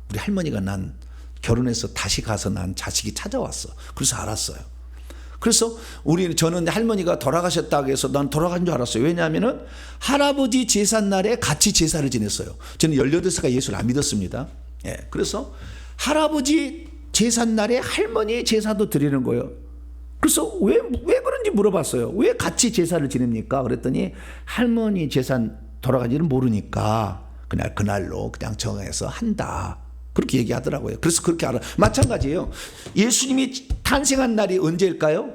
우리 할머니가 난 결혼해서 다시 가서 난 자식이 찾아왔어. 그래서 알았어요. 그래서 저는 할머니가 돌아가셨다고 해서 난 돌아간 줄 알았어요. 왜냐하면은 할아버지 제삿날에 같이 제사를 지냈어요. 저는 18살까지 예수를 안 믿었습니다. 예. 그래서 할아버지 제삿날에 할머니 제사도 드리는 거예요. 그래서 왜 그런지 물어봤어요. 왜 같이 제사를 지냅니까? 그랬더니 할머니 제사 돌아간지는 모르니까 그날로 그냥 정해서 한다. 그렇게 얘기하더라고요. 그래서 그렇게 알아. 마찬가지예요. 예수님이 탄생한 날이 언제일까요?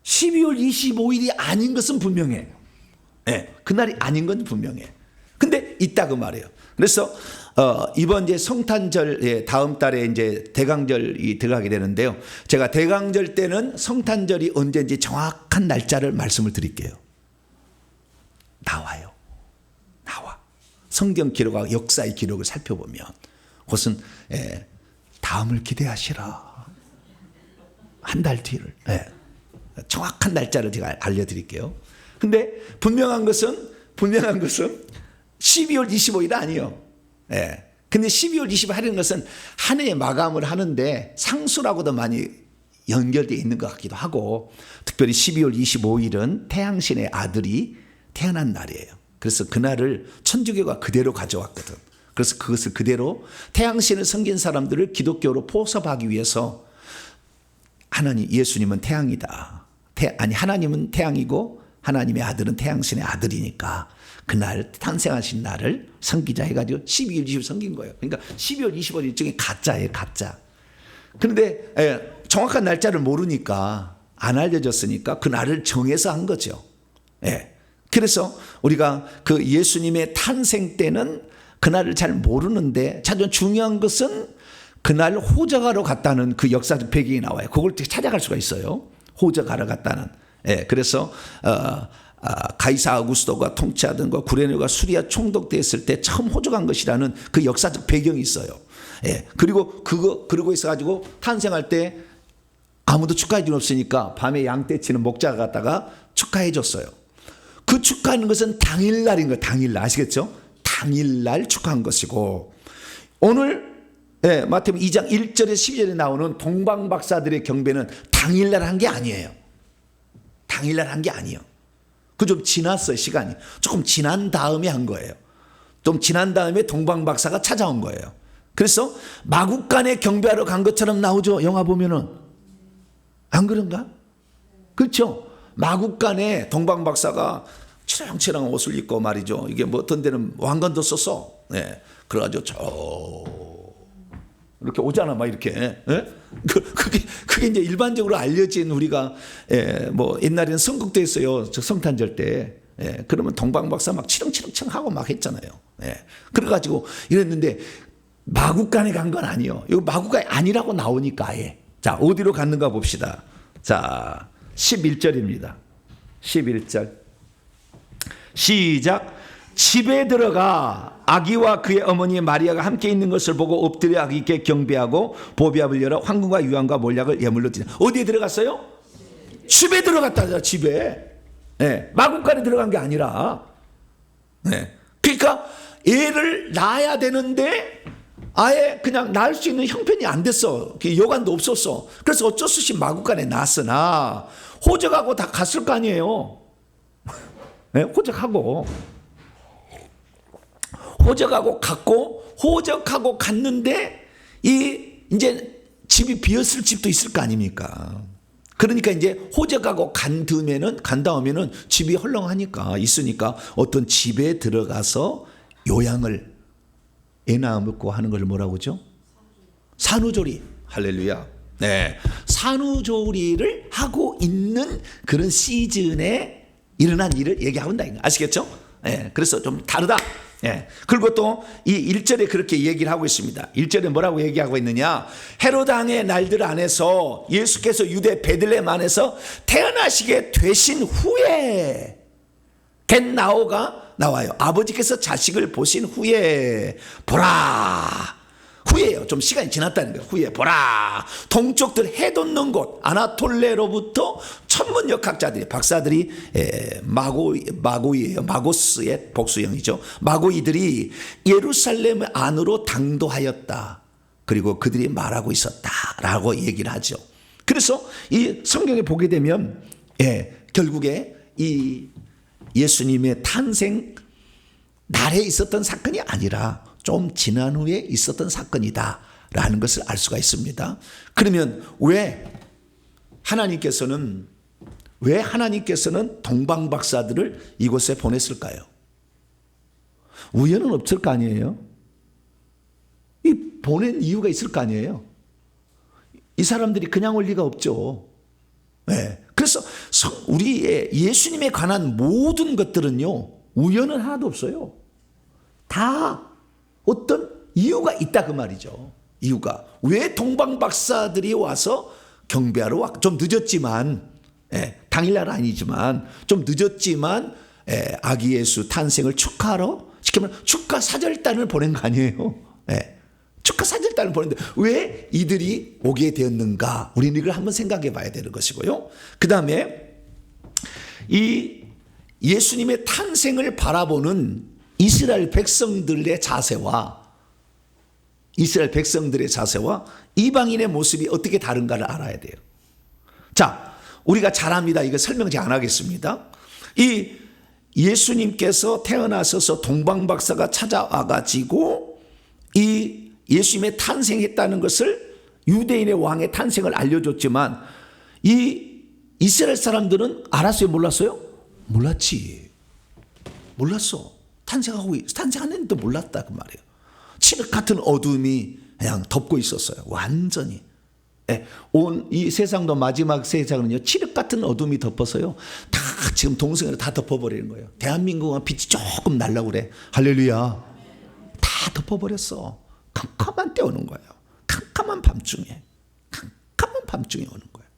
12월 25일이 아닌 것은 분명해. 네, 그날이 아닌 건 분명해. 근데 있다고 말해요. 그래서 이번 이제 성탄절 다음 달에 이제 대강절이 들어가게 되는데요. 제가 대강절 때는 성탄절이 언제인지 정확한 날짜를 말씀을 드릴게요. 나와요. 나와. 성경 기록과 역사의 기록을 살펴보면 그것은 다음을 기대하시라. 한 달 뒤를 정확한 날짜를 제가 알려드릴게요. 근데 분명한 것은 12월 25일 아니에요. 근데 12월 25일 하는 것은 한 해의 마감을 하는데 상수라고도 많이 연결되어 있는 것 같기도 하고, 특별히 12월 25일은 태양신의 아들이 태어난 날이에요. 그래서 그날을 천주교가 그대로 가져왔거든. 그래서 그것을 그대로 태양신을 섬긴 사람들을 기독교로 포섭하기 위해서 예수님은 태양이다. 하나님은 태양이고 하나님의 아들은 태양신의 아들이니까 그날 탄생하신 날을 섬기자 해가지고 12월 20일 섬긴 거예요. 그러니까 12월 25일 일종의 가짜예요, 가짜. 그런데 정확한 날짜를 모르니까, 안 알려졌으니까 그 날을 정해서 한 거죠. 그래서 우리가 그 예수님의 탄생 때는 그날을 잘 모르는데, 중요한 것은 그날 호적하러 갔다는 그 역사적 배경이 나와요. 그걸 찾아갈 수가 있어요. 호적하러 갔다는. 그래서 가이사 아우구스토가 통치하던 거, 구레네가 수리아 총독됐을 때 처음 호적한 것이라는 그 역사적 배경이 있어요. 그리고 그러고 있어가지고 탄생할 때 아무도 축하해 준 없으니까 밤에 양떼 치는 목자가 갔다가 축하해 줬어요. 그 축하하는 것은 당일날인 거예요. 당일날. 아시겠죠? 당일날 축하한 것이고, 오늘 마태복음 2장 1절에 12절에 나오는 동방박사들의 경배는 당일날 한 게 아니에요. 당일날 한 게 아니에요. 그 좀 지났어요, 시간이. 조금 지난 다음에 한 거예요. 좀 지난 다음에 동방박사가 찾아온 거예요. 그래서 마국간에 경배하러 간 것처럼 나오죠, 영화 보면은. 안 그런가? 그렇죠? 마국간에 동방박사가 치렁치렁 옷을 입고 말이죠. 이게 뭐 어떤 데는 왕관도 썼어. 그래가지고 이렇게 오잖아, 막 이렇게. 그게 이제 일반적으로 알려진, 우리가 뭐 옛날에는 성국도 했어요. 저 성탄절 때. 그러면 동방박사 막 치렁치렁 하고 막 했잖아요. 그래가지고 이랬는데 마국간에 간 건 아니에요. 이거 마국간이 아니라고 나오니까 아예. 자, 어디로 갔는가 봅시다. 자, 11절입니다. 11절. 시작. 집에 들어가 아기와 그의 어머니 마리아가 함께 있는 것을 보고 엎드려 아기께 경배하고 보비압을 열어 황금과 유황과 몰약을 예물로 드리라. 어디에 들어갔어요? 집에 들어갔다. 집에. 마국간에 들어간 게 아니라. 그러니까 애를 낳아야 되는데 아예 그냥 낳을 수 있는 형편이 안 됐어. 여관도 없었어. 그래서 어쩔 수 없이 마국간에 낳았으나 호적하고 다 갔을 거 아니에요. 호적하고 호적하고 갔는데 이제 집이 비었을 집도 있을 거 아닙니까? 그러니까 이제 호적하고 간 다음에는 집이 헐렁하니까 있으니까 어떤 집에 들어가서 요양을 애 낳고 하는 걸 뭐라고 하죠? 산후조리. 할렐루야. 네, 산후조리를 하고 있는 그런 시즌에 일어난 일을 얘기하고 있다. 아시겠죠? 네, 그래서 좀 다르다. 예. 그리고 또 이 1절에 그렇게 얘기를 하고 있습니다. 1절에 뭐라고 얘기하고 있느냐? 헤로드 왕의 날들 안에서 예수께서 유대 베들레헴 안에서 태어나시게 되신 후에 겟나오가 나와요. 아버지께서 자식을 보신 후에 보라. 후에요. 좀 시간이 지났다는 거예요. 후에 보라. 동쪽들 해 돋는 곳 아나톨레로부터 천문역학자들이 박사들이 마고이예요. 마고스의 복수형이죠. 마고이들이 예루살렘 안으로 당도하였다. 그리고 그들이 말하고 있었다라고 얘기를 하죠. 그래서 이 성경에 보게 되면 결국에 이 예수님의 탄생 날에 있었던 사건이 아니라 좀 지난 후에 있었던 사건이다라는 것을 알 수가 있습니다. 그러면 왜 하나님께서는 동방박사들을 이곳에 보냈을까요? 우연은 없을 거 아니에요? 이 보낸 이유가 있을 거 아니에요? 이 사람들이 그냥 올 리가 없죠. 네. 그래서 우리의 예수님에 관한 모든 것들은요, 우연은 하나도 없어요. 다 어떤 이유가 있다 그 말이죠. 이유가 왜 동방박사들이 와서 경배하러 왔? 좀 늦었지만 당일날 아니지만 좀 늦었지만 아기 예수 탄생을 축하하러 시키면 축하 사절단을 보낸 거 아니에요? 축하 사절단을 보냈는데 왜 이들이 오게 되었는가? 우리는 이걸 한번 생각해 봐야 되는 것이고요. 그 다음에 이 예수님의 탄생을 바라보는 이스라엘 백성들의 자세와 이방인의 모습이 어떻게 다른가를 알아야 돼요. 자, 우리가 잘 압니다. 이거 설명 잘 안 하겠습니다. 이 예수님께서 태어나셔서 동방박사가 찾아와 가지고 이 예수님의 탄생했다는 것을 유대인의 왕의 탄생을 알려줬지만 이 이스라엘 사람들은 알았어요? 몰랐어요? 몰랐지. 몰랐어. 탄생하는데도 몰랐다 그 말이에요. 칠흑 같은 어둠이 그냥 덮고 있었어요. 완전히. 온 이 세상도 마지막 세상은요, 칠흑 같은 어둠이 덮어서요, 다 지금 동성애를 다 덮어버리는 거예요. 대한민국은 빛이 조금 날라고 그래. 할렐루야. 다 덮어버렸어. 캄캄한 때 오는 거예요. 캄캄한 밤중에 오는 거예요.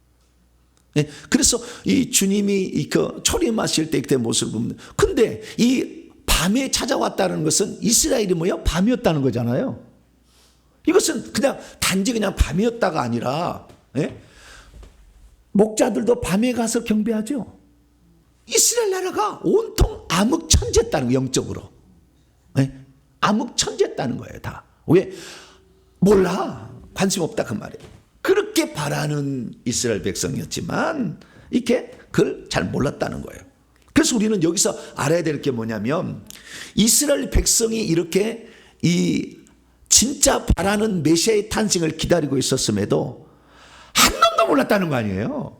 그래서 이 주님이 그 초림하실 때 그때 모습을 보면, 근데 이 밤에 찾아왔다는 것은 이스라엘이 뭐예요? 밤이었다는 거잖아요. 이것은 그냥 단지 그냥 밤이었다가 아니라 목자들도 밤에 가서 경배하죠. 이스라엘 나라가 온통 암흑천재였다는 거예요. 영적으로. 암흑천재였다는 거예요. 다. 왜? 몰라. 관심 없다 그 말이에요. 그렇게 바라는 이스라엘 백성이었지만 이렇게 그걸 잘 몰랐다는 거예요. 그래서 우리는 여기서 알아야 될 게 뭐냐면 이스라엘 백성이 이렇게 이 진짜 바라는 메시아의 탄생을 기다리고 있었음에도 한 놈도 몰랐다는 거 아니에요.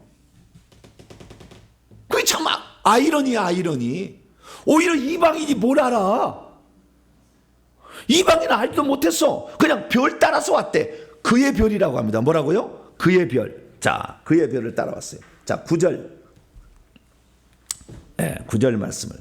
그게 참 아이러니야, 아이러니. 오히려 이방인이 뭘 알아? 이방인은 알지도 못했어. 그냥 별 따라서 왔대. 그의 별이라고 합니다. 뭐라고요? 그의 별. 자, 그의 별을 따라왔어요. 자, 9절. 9절 말씀을.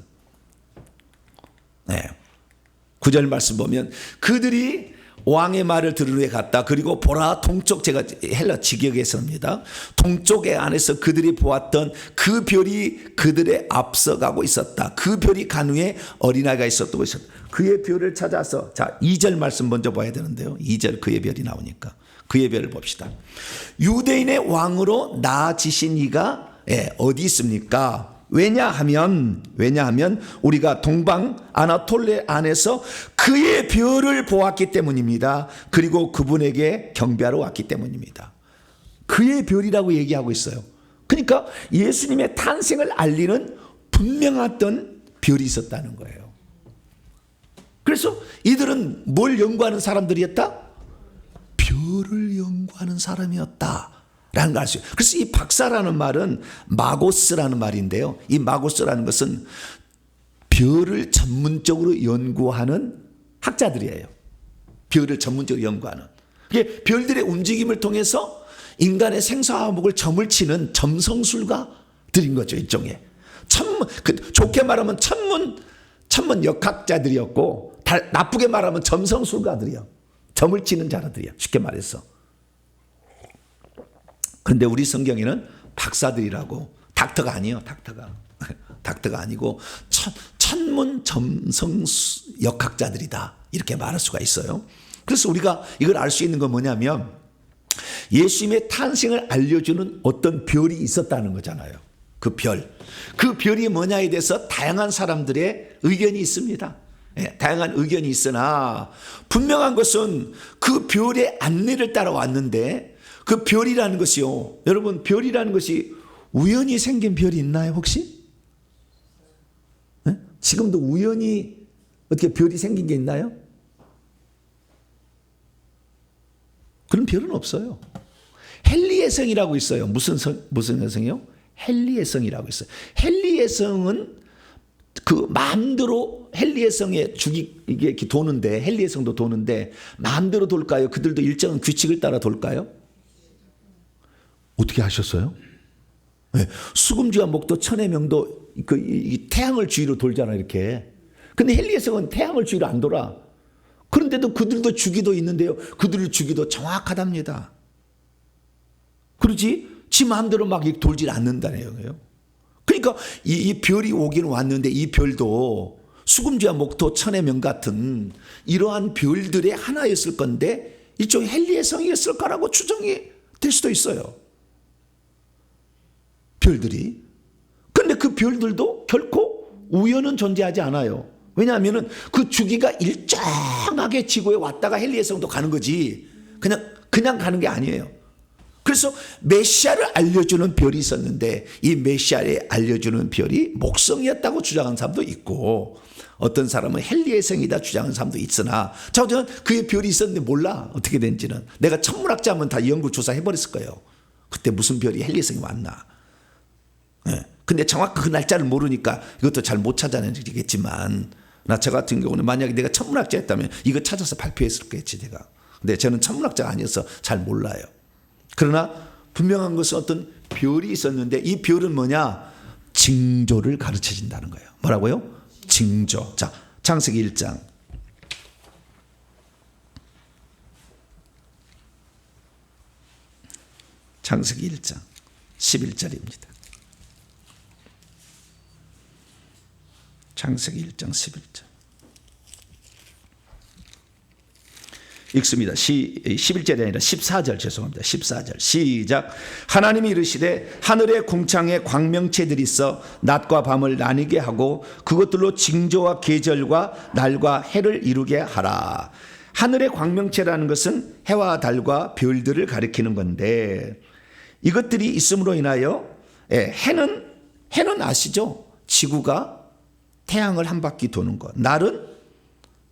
9절 말씀 보면 그들이 왕의 말을 들은 후에 갔다. 그리고 보라 동쪽, 제가 헬라 직역에 씁니다. 동쪽에 안에서 그들이 보았던 그 별이 그들의 앞서가고 있었다. 그 별이 간 후에 어린아이가 있었다고 있었다. 그의 별을 찾아서, 자 2절 말씀 먼저 봐야 되는데요. 2절 그의 별이 나오니까 그의 별을 봅시다. 유대인의 왕으로 나아지신 이가 어디 있습니까? 왜냐하면 우리가 동방 아나톨레 안에서 그의 별을 보았기 때문입니다. 그리고 그분에게 경배하러 왔기 때문입니다. 그의 별이라고 얘기하고 있어요. 그러니까 예수님의 탄생을 알리는 분명했던 별이 있었다는 거예요. 그래서 이들은 뭘 연구하는 사람들이었다? 별을 연구하는 사람이었다 라는 걸 알 수 있어요. 그래서 이 박사라는 말은 마고스라는 말인데요, 이 마고스라는 것은 별을 전문적으로 연구하는 학자들이에요. 별을 전문적으로 연구하는. 이게 별들의 움직임을 통해서 인간의 생사화목을 점을 치는 점성술가들인 거죠, 일종의. 좋게 말하면 천문 역학자들이었고, 나쁘게 말하면 점성술가들이요. 점을 치는 자들이요, 쉽게 말해서. 그런데 우리 성경에는 박사들이라고, 닥터가 아니에요, 닥터가. 닥터가 아니고 천문 점성 역학자들이다, 이렇게 말할 수가 있어요. 그래서 우리가 이걸 알 수 있는 건 뭐냐면, 예수님의 탄생을 알려주는 어떤 별이 있었다는 거잖아요. 그 별이 뭐냐에 대해서 다양한 사람들의 의견이 있습니다. 다양한 의견이 있으나 분명한 것은 그 별의 안내를 따라왔는데, 그 별이라는 것이요, 여러분, 별이라는 것이 우연히 생긴 별이 있나요, 혹시? 지금도 우연히 어떻게 별이 생긴 게 있나요? 그런 별은 없어요. 헨리의 성이라고 있어요. 무슨 성이요? 헨리의 성이라고 있어요. 헨리의 성은 그 마음대로 헨리의 성에 이게 이렇게 도는데, 헨리의 성도 도는데 마음대로 돌까요? 그들도 일정한 규칙을 따라 돌까요? 어떻게 하셨어요? 네. 수금주와 목도 천의 명도 이 태양을 주위로 돌잖아요, 이렇게. 근데 헨리의 성은 태양을 주위로 안 돌아. 그런데도 그들도 주기도 있는데요, 그들의 주기도 정확하답니다. 그렇지? 지 마음대로 막 돌질 않는다는 거예요. 그러니까 이 별이 오긴 왔는데, 이 별도 수금주와 목토 천의 명 같은 이러한 별들의 하나였을 건데, 일종의 헨리의 성이었을 거라고 추정이 될 수도 있어요, 별들이. 그런데 그 별들도 결코 우연은 존재하지 않아요. 왜냐하면 그 주기가 일정하게 지구에 왔다가 헨리의 성도 가는 거지, 그냥 가는 게 아니에요. 그래서 메시아를 알려주는 별이 있었는데, 이 메시아를 알려주는 별이 목성이었다고 주장하는 사람도 있고, 어떤 사람은 헨리의 성이다 주장하는 사람도 있으나, 저는 그의 별이 있었는데 몰라, 어떻게 된지는. 내가 천문학자면 다 연구 조사해버렸을 거예요. 그때 무슨 별이 헨리의 성이 왔나. 근데 정확히 그 날짜를 모르니까 이것도 잘 못 찾아내겠지만, 저 같은 경우는 만약에 내가 천문학자였다면 이거 찾아서 발표했을겠지, 내가. 근데 저는 천문학자가 아니어서 잘 몰라요. 그러나 분명한 것은 어떤 별이 있었는데, 이 별은 뭐냐? 징조를 가르쳐 준다는 거예요. 뭐라고요? 징조. 자, 창세기 1장. 창세기 1장 11절입니다. 창세기 1장 11절. 읽습니다. 11절이 아니라 14절, 죄송합니다. 14절 시작. 하나님이 이르시되 하늘의 궁창에 광명체들이 있어 낮과 밤을 나뉘게 하고 그것들로 징조와 계절과 날과 해를 이루게 하라. 하늘의 광명체라는 것은 해와 달과 별들을 가리키는 건데, 이것들이 있음으로 인하여 해는 아시죠? 지구가 태양을 한 바퀴 도는 것. 날은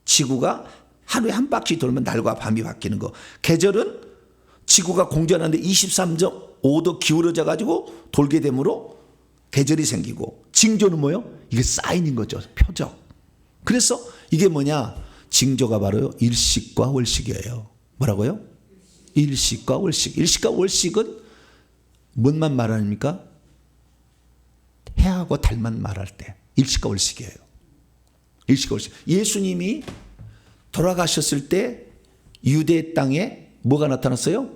지구가 하루에 한 바퀴 돌면 날과 밤이 바뀌는 거. 계절은 지구가 공전하는데 23.5도 기울어져 가지고 돌게 되므로 계절이 생기고, 징조는 뭐예요? 이게 사인인 거죠, 표적. 그래서 이게 뭐냐? 징조가 바로 일식과 월식이에요. 뭐라고요? 일식과 월식. 일식과 월식은 뭔만 말합니까? 해하고 달만 말할 때 일식과 월식이에요. 일식과 월식. 예수님이 돌아가셨을 때 유대 땅에 뭐가 나타났어요?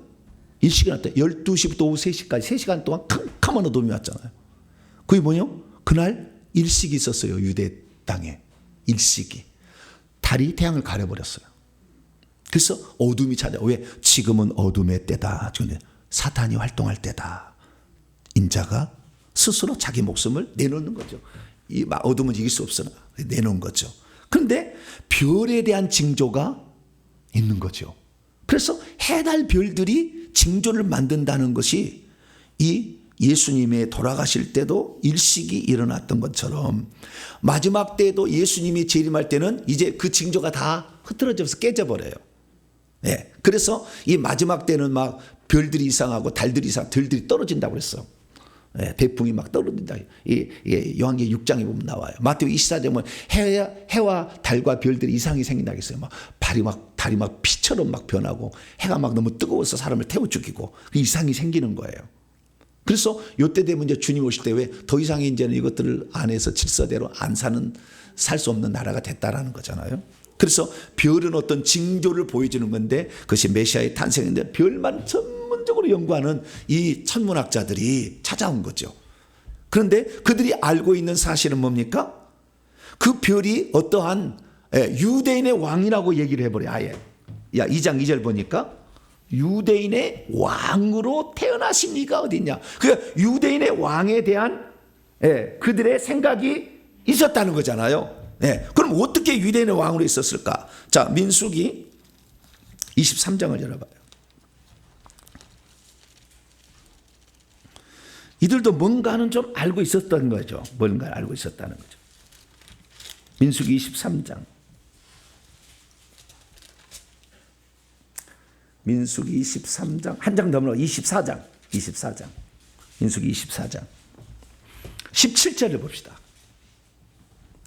일식이 나타났어요. 12시부터 오후 3시까지 3시간 동안 캄캄한 어둠이 왔잖아요. 그게 뭐냐? 그날 일식이 있었어요. 유대 땅에 일식이. 달이 태양을 가려버렸어요. 그래서 어둠이 찾아. 왜? 지금은 어둠의 때다. 사탄이 활동할 때다. 인자가 스스로 자기 목숨을 내놓는 거죠. 이 어둠은 이길 수 없으나 내놓은 거죠. 그런데 별에 대한 징조가 있는 거죠. 그래서 해달 별들이 징조를 만든다는 것이 이 예수님이 돌아가실 때도 일식이 일어났던 것처럼 마지막 때에도 예수님이 재림할 때는 이제 그 징조가 다 흐트러져서 깨져버려요. 예. 그래서 이 마지막 때는 막 별들이 이상하고 달들이 이상, 들들이 떨어진다고 그랬어. 예, 대풍이 막 떨어진다. 요한계시록 6장에 보면 나와요. 마태복음 24장에 보면 해와 달과 별들이 이상이 생긴다고 했어요. 막 달이 막 피처럼 막 변하고 해가 막 너무 뜨거워서 사람을 태워 죽이고 그 이상이 생기는 거예요. 그래서 요때 되면 이제 주님 오실 때 왜 더 이상 이제는 이것들을 안에서 질서대로 살 수 없는 나라가 됐다라는 거잖아요. 그래서 별은 어떤 징조를 보여주는 건데 그것이 메시아의 탄생인데 별만 전문적으로 연구하는 이 천문학자들이 찾아온 거죠. 그런데 그들이 알고 있는 사실은 뭡니까? 그 별이 어떠한 유대인의 왕이라고 얘기를 해버려. 아예. 야, 2장 2절 보니까 유대인의 왕으로 태어나신 이가 어딨냐. 그 유대인의 왕에 대한 그들의 생각이 있었다는 거잖아요. 그럼 어떻게 유대인의 왕으로 있었을까? 자, 민수기 23장을 열어봐요. 이들도 뭔가는 좀 알고 있었던 거죠. 뭔가를 알고 있었다는 거죠. 민수기 23장. 민수기 23장 한 장 더 넘어 24장. 민수기 24장 17절을 봅시다.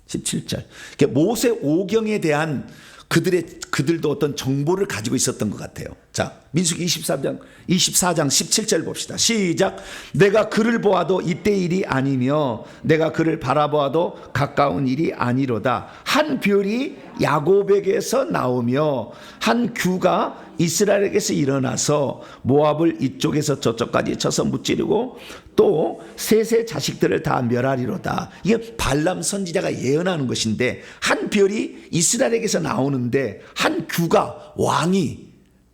17절. 모세 오경에 대한 그들도 어떤 정보를 가지고 있었던 것 같아요. 자, 민수기 24장 17절 봅시다. 시작. 내가 그를 보아도 이때 일이 아니며 내가 그를 바라보아도 가까운 일이 아니로다. 한 별이 야곱에게서 나오며 한 규가 이스라엘에게서 일어나서 모압을 이쪽에서 저쪽까지 쳐서 무찌르고 또 셋의 자식들을 다 멸하리로다. 이게 발람 선지자가 예언하는 것인데 한 별이 이스라엘에게서 나오는데 한 규가 왕이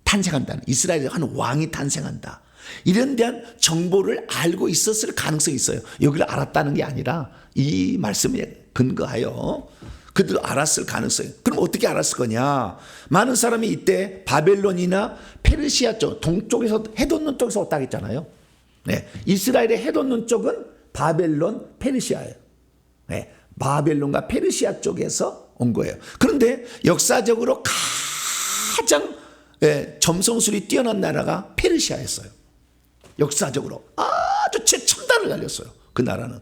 탄생한다는, 이스라엘에 한 왕이 탄생한다. 이런 대한 정보를 알고 있었을 가능성이 있어요. 여기를 알았다는 게 아니라 이 말씀에 근거하여 그들도 알았을 가능성이. 그럼 어떻게 알았을 거냐? 많은 사람이 이때 바벨론이나 페르시아 쪽, 동쪽에서 해돋는 쪽에서 왔다고 했잖아요. 이스라엘의 해돋는 쪽은 바벨론, 페르시아예요. 바벨론과 페르시아 쪽에서 온 거예요. 그런데 역사적으로 가장 점성술이 뛰어난 나라가 페르시아였어요. 역사적으로 아주 최첨단을 날렸어요. 그 나라는.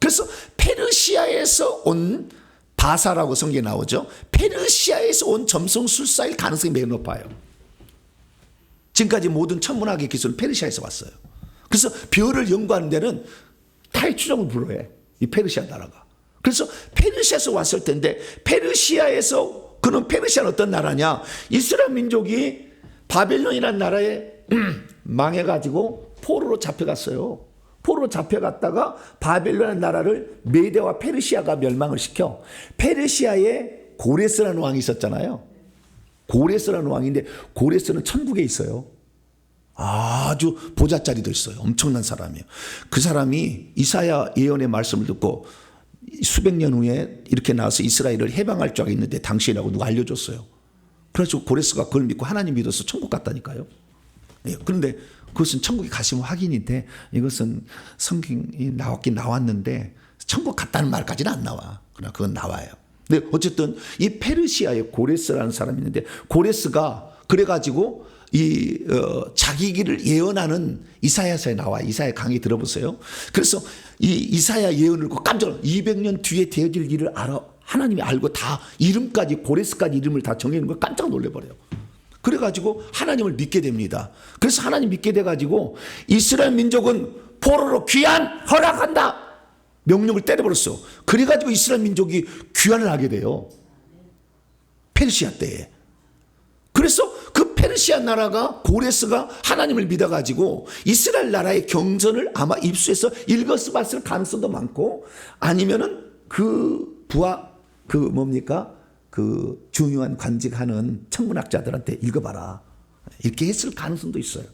그래서 페르시아에서 온 바사라고 성경에 나오죠. 페르시아에서 온 점성술사일 가능성이 매우 높아요. 지금까지 모든 천문학의 기술은 페르시아에서 왔어요. 그래서 별을 연구하는 데는 타의 추종을 불허해. 이 페르시아 나라가. 그래서 페르시아에서 왔을 텐데 페르시아에서 그는 페르시아는 어떤 나라냐? 이스라엘 민족이 바벨론이라는 나라에 망해가지고 포로로 잡혀갔어요. 포로로 잡혀갔다가 바벨론이라는 나라를 메대와 페르시아가 멸망을 시켜 페르시아에 고레스라는 왕이 있었잖아요. 고레스라는 왕인데 고레스는 천국에 있어요. 아주 보좌자리도 있어요. 엄청난 사람이에요. 그 사람이 이사야 예언의 말씀을 듣고 수백 년 후에 이렇게 나와서 이스라엘을 해방할 줄 알았는데 당신이라고 누가 알려줬어요. 그래서 고레스가 그걸 믿고 하나님 믿어서 천국 갔다니까요. 그런데 그것은 천국에 가시면 확인인데 이것은 성경이 나왔긴 나왔는데 천국 갔다는 말까지는 안 나와. 그러나 그건 나와요. 근데 어쨌든 이 페르시아에 고레스라는 사람이 있는데 고레스가 그래가지고 자기 길을 예언하는 이사야서에 나와. 이사야 강의 들어보세요. 그래서 이 이사야 예언을 듣고 깜짝 놀라. 200년 뒤에 되어질 일을 알아. 하나님이 알고 다 이름까지 고레스까지 이름을 다 정해놓은 걸 깜짝 놀래버려요. 그래가지고 하나님을 믿게 됩니다. 그래서 하나님 믿게 돼가지고 이스라엘 민족은 포로로 귀환 허락한다. 명령을 때려버렸어. 그래가지고 이스라엘 민족이 귀환을 하게 돼요. 페르시아 때에. 그래서 그 페르시아 나라가 고레스가 하나님을 믿어가지고 이스라엘 나라의 경전을 아마 입수해서 읽었을 가능성도 많고 아니면은 그 중요한 관직하는 천문학자들한테 읽어봐라. 이렇게 했을 가능성도 있어요.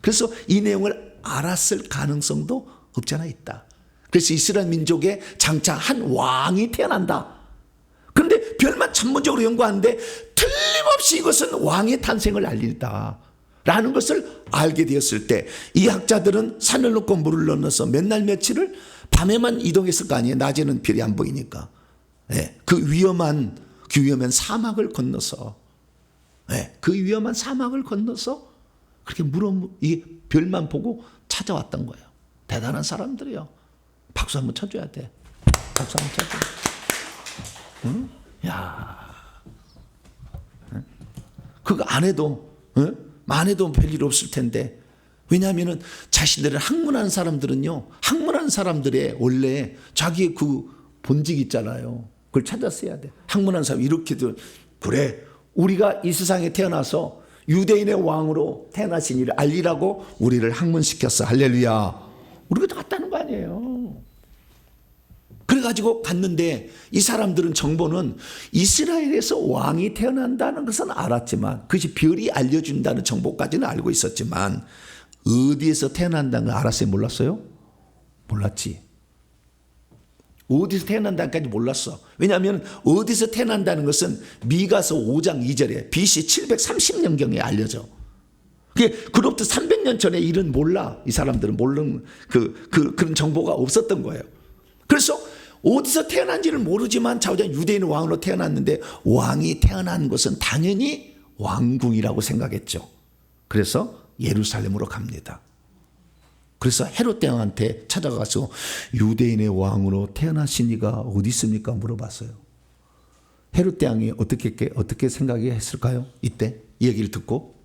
그래서 이 내용을 알았을 가능성도 없지 않아 있다. 그래서 이스라엘 민족에 장차 한 왕이 태어난다. 그런데 별만 전문적으로 연구하는데 틀림없이 이것은 왕의 탄생을 알린다. 라는 것을 알게 되었을 때 이 학자들은 산을 넘고 물을 건너서 몇 날 며칠을 밤에만 이동했을 거 아니에요. 낮에는 별이 안 보이니까. 예, 그 위험한 사막을 건너서, 예, 그 위험한 사막을 건너서 그렇게 이 별만 보고 찾아왔던 거예요. 대단한 사람들이요. 박수 한번 쳐줘야 돼. 박수 한번 쳐줘. 응? 야, 그거 안 해도, 안 해도 별일 없을 텐데. 왜냐하면은 자신들을 학문한 사람들은요, 학문한 사람들의 원래 자기의 그 본질 있잖아요. 그걸 찾았어야 돼. 학문한 사람 이렇게도 그래. 우리가 이 세상에 태어나서 유대인의 왕으로 태어나신 이를 알리라고 우리를 학문시켰어. 할렐루야. 우리가 다 갔다는 거 아니에요. 그래가지고 갔는데 이 사람들은 정보는 이스라엘에서 왕이 태어난다는 것은 알았지만 그것이 별이 알려준다는 정보까지는 알고 있었지만 어디에서 태어난다는 걸 알았어요? 몰랐어요? 몰랐지. 어디서 태어난다는까지 몰랐어. 왜냐하면 어디서 태어난다는 것은 미가서 5장 2절에 BC 730년경에 알려져. 그로부터 300년 전에 일은 몰라. 이 사람들은 모르는 그런 정보가 없었던 거예요. 그래서 어디서 태어난지를 모르지만 자우장 유대인 왕으로 태어났는데 왕이 태어난 것은 당연히 왕궁이라고 생각했죠. 그래서 예루살렘으로 갑니다. 그래서 헤롯 대왕한테 찾아가서 유대인의 왕으로 태어나신 이가 어디 있습니까? 물어봤어요. 헤롯 대왕이 어떻게 생각했을까요? 이때 이 얘기를 듣고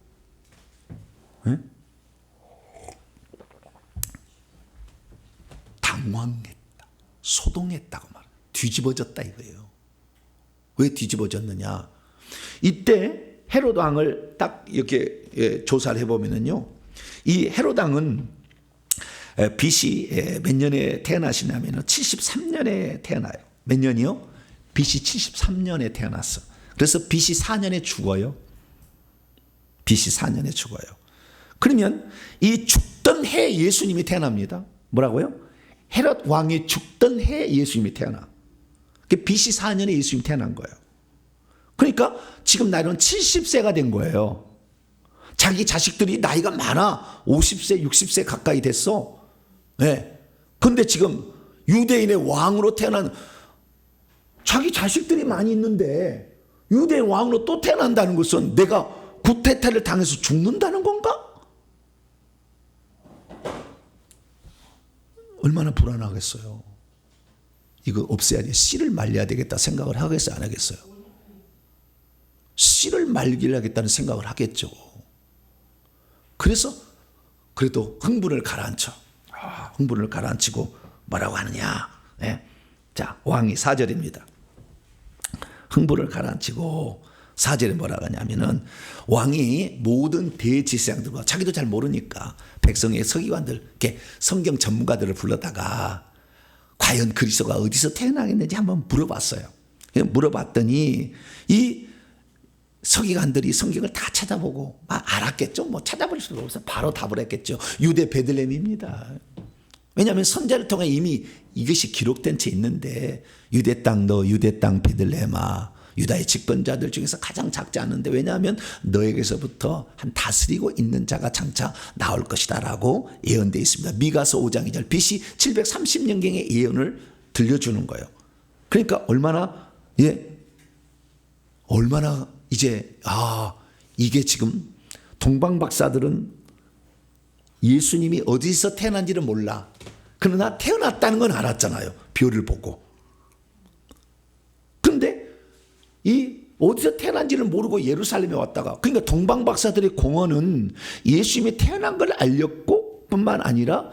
당황했다. 소동했다고 말해요. 뒤집어졌다 이거예요. 왜 뒤집어졌느냐? 이때 헤롯 왕을 딱 이렇게 조사를 해보면은요, 이 헤롯 왕은 BC 몇 년에 태어나시냐면은 73년에 태어나요. 몇 년이요? BC 73년에 태어났어. 그래서 BC 4년에 죽어요. BC 4년에 죽어요. 그러면 이 죽던 해 예수님이 태어납니다. 뭐라고요? 헤롯 왕이 죽던 해 예수님이 태어나. BC 4년에 예수님이 태어난 거예요. 그러니까 지금 나이는 70세가 된 거예요. 자기 자식들이 나이가 많아. 50세, 60세 가까이 됐어. 네. 근데 지금 유대인의 왕으로 태어난 자기 자식들이 많이 있는데 유대인 왕으로 또 태어난다는 것은 내가 구테타를 당해서 죽는다는 건가? 얼마나 불안하겠어요. 이거 없애야 돼. 씨를 말려야 되겠다 생각을 하겠어요? 안 하겠어요? 씨를 말려야겠다는 생각을 하겠죠. 그래서 그래도 흥분을 가라앉혀. 흥분을 가라앉히고 뭐라고 하느냐. 네. 자, 왕이 4절입니다. 흥분을 가라앉히고 4절에 뭐라고 하냐면은 왕이 모든 대제사장들과 자기도 잘 모르니까 백성의 서기관들, 이렇게 성경 전문가들을 불러다가 과연 그리스도가 어디서 태어나겠는지 한번 물어봤어요. 물어봤더니 이 서기관들이 성경을 다 찾아보고 알았겠죠. 뭐 찾아볼 수가 없어요. 바로 답을 했겠죠. 유대 베들레헴입니다. 왜냐하면 선자를 통해 이미 이것이 기록된 채 있는데 유대 땅 너 유대 땅 베들레헴아 유다의 집권자들 중에서 가장 작지 않은데 왜냐하면 너에게서부터 한 다스리고 있는 자가 장차 나올 것이다 라고 예언되어 있습니다. 미가서 5장 2절 BC 730년경의 예언을 들려주는 거예요. 그러니까 얼마나 이제 이게 지금 동방 박사들은 예수님이 어디서 태어난지를 몰라. 그러나 태어났다는 건 알았잖아요. 별을 보고. 그런데 이 어디서 태어난지를 모르고 예루살렘에 왔다가 그러니까 동방 박사들의 공헌은 예수님이 태어난 걸 알렸고 뿐만 아니라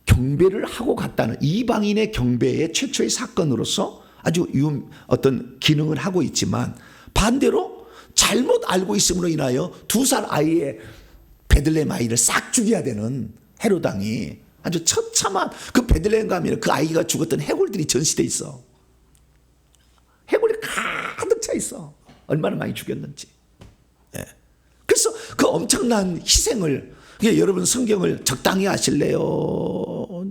경배를 하고 갔다는 이방인의 경배의 최초의 사건으로서 아주 어떤 기능을 하고 있지만 반대로 잘못 알고 있음으로 인하여 2살 아이의 베들레헴 아이를 싹 죽여야 되는 헤롯 왕이 아주 처참한 그 베들레헴 가면 그 아이가 죽었던 해골들이 전시돼 있어. 해골이 가득 차 있어. 얼마나 많이 죽였는지. 예. 그래서 그 엄청난 희생을 여러분 성경을 적당히 하실래요?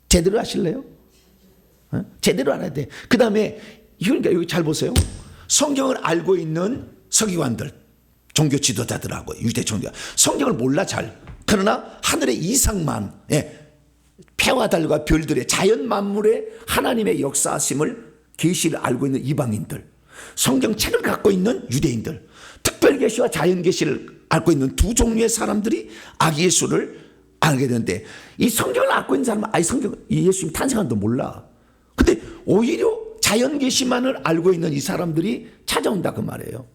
제대로 하실래요? 제대로 알아야 돼. 그 다음에 그러니까 여기 잘 보세요. 성경을 알고 있는 서기관들 종교 지도자들하고 유대 종교 성경을 몰라 잘. 그러나 하늘의 이상만 배와 달과 별들의 자연 만물의 하나님의 역사하심을 계시를 알고 있는 이방인들, 성경책을 갖고 있는 유대인들, 특별 계시와 자연 계시를 알고 있는 두 종류의 사람들이 아기 예수를 알게 되는데 이 성경을 갖고 있는 사람은 아예 성경 예수님 탄생한도 몰라. 근데 오히려 자연 계시만을 알고 있는 이 사람들이 찾아온다 그 말이에요.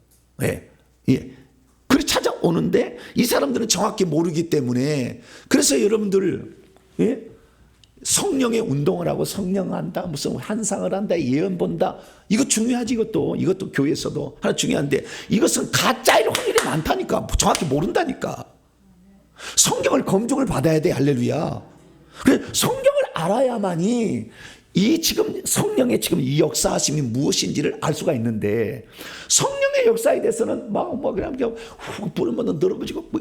그렇게 찾아오는데 이 사람들은 정확히 모르기 때문에 그래서 여러분들 성령의 운동을 하고 성령 한다, 무슨 환상을 한다, 예언 본다, 이거 중요하지. 이것도 교회에서도 하나 중요한데 이것은 가짜일 확률이 많다니까. 정확히 모른다니까. 성경을 검증을 받아야 돼. 할렐루야. 그래 성경을 알아야만이 이 지금 성령의 지금 이 역사하심이 무엇인지를 알 수가 있는데 성령의 역사에 대해서는 그냥 부르면 늘어지고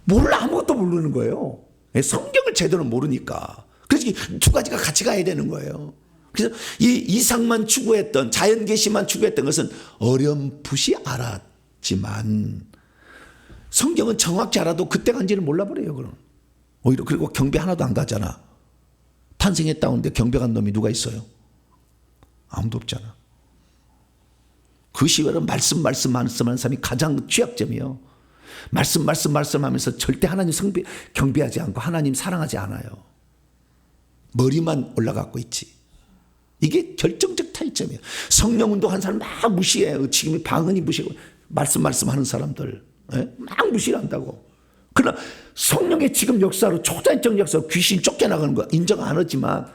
몰라. 아무것도 모르는 거예요. 성경을 제대로 모르니까. 그래서 두 가지가 같이 가야 되는 거예요. 그래서 이 이상만 추구했던 자연 계시만 추구했던 것은 어렴풋이 알았지만 성경은 정확히 알아도 그때 간지를 몰라버려요. 그럼 오히려 그리고 경배 하나도 안 가잖아. 탄생했다는데 경배 간 놈이 누가 있어요? 아무도 없잖아. 그 시간은 말씀하는 사람이 가장 취약점이에요. 말씀하면서 절대 하나님 경배하지 않고 하나님 사랑하지 않아요. 머리만 올라가고 있지. 이게 결정적 차이점이에요. 성령 운동한 사람 막 무시해요. 지금 방언이 무시하고 말씀하는 사람들 막 무시를 한다고. 그러나 성령의 지금 역사로 초자연적 역사로 귀신 쫓겨나가는 거 인정 안 하지만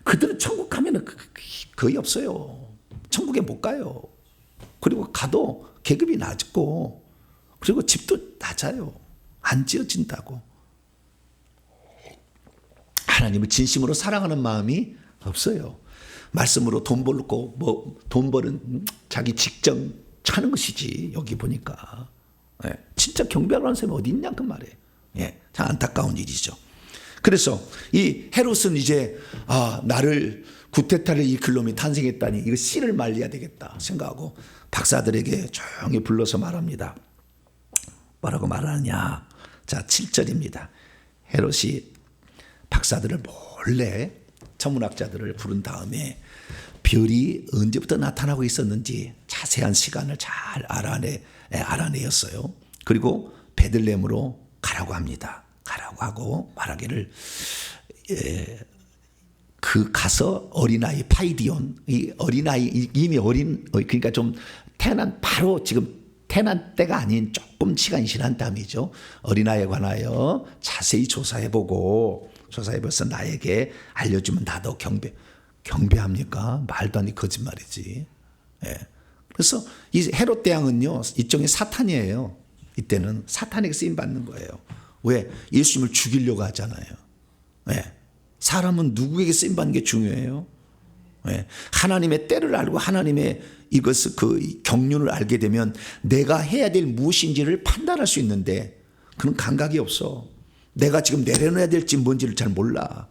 그들은 천국 가면은 거의 없어요. 천국에 못 가요. 그리고 가도 계급이 낮고 그리고 집도 낮아요. 안 지어진다고. 하나님을 진심으로 사랑하는 마음이 없어요. 말씀으로 돈 벌고 돈 버는 자기 직장 차는 것이지. 여기 보니까 진짜 경배하는 사람이 어디 있냐 그 말이에요. 참 안타까운 일이죠. 그래서 이 헤롯은 이제 나를 구테타를 일으킬 놈이 탄생했다니 이거 씨를 말려야 되겠다 생각하고 박사들에게 조용히 불러서 말합니다. 뭐라고 말하느냐. 자 7절입니다. 헤롯이 박사들을 몰래 천문학자들을 부른 다음에 별이 언제부터 나타나고 있었는지 자세한 시간을 잘 알아내었어요. 그리고 베들레헴으로 가라고 합니다. 가라고 하고 말하기를 그 가서 어린아이 파이디온 이 어린아이 이미 그러니까 좀 태어난 바로 지금 태어난 때가 아닌 조금 시간이 지난 다음이죠. 어린아이에 관하여 자세히 조사해봐서 나에게 알려주면 나도 경배합니까? 말도 안 돼. 거짓말이지. 그래서 이 헤롯 대왕은요 일종의 사탄이에요. 이때는 사탄에게 쓰임 받는 거예요. 왜? 예수님을 죽이려고 하잖아요. 사람은 누구에게 쓰임 받는 게 중요해요. 하나님의 때를 알고 하나님의 이것을 그 경륜을 알게 되면 내가 해야 될 무엇인지를 판단할 수 있는데 그런 감각이 없어. 내가 지금 내려놔야 될지 뭔지를 잘 몰라.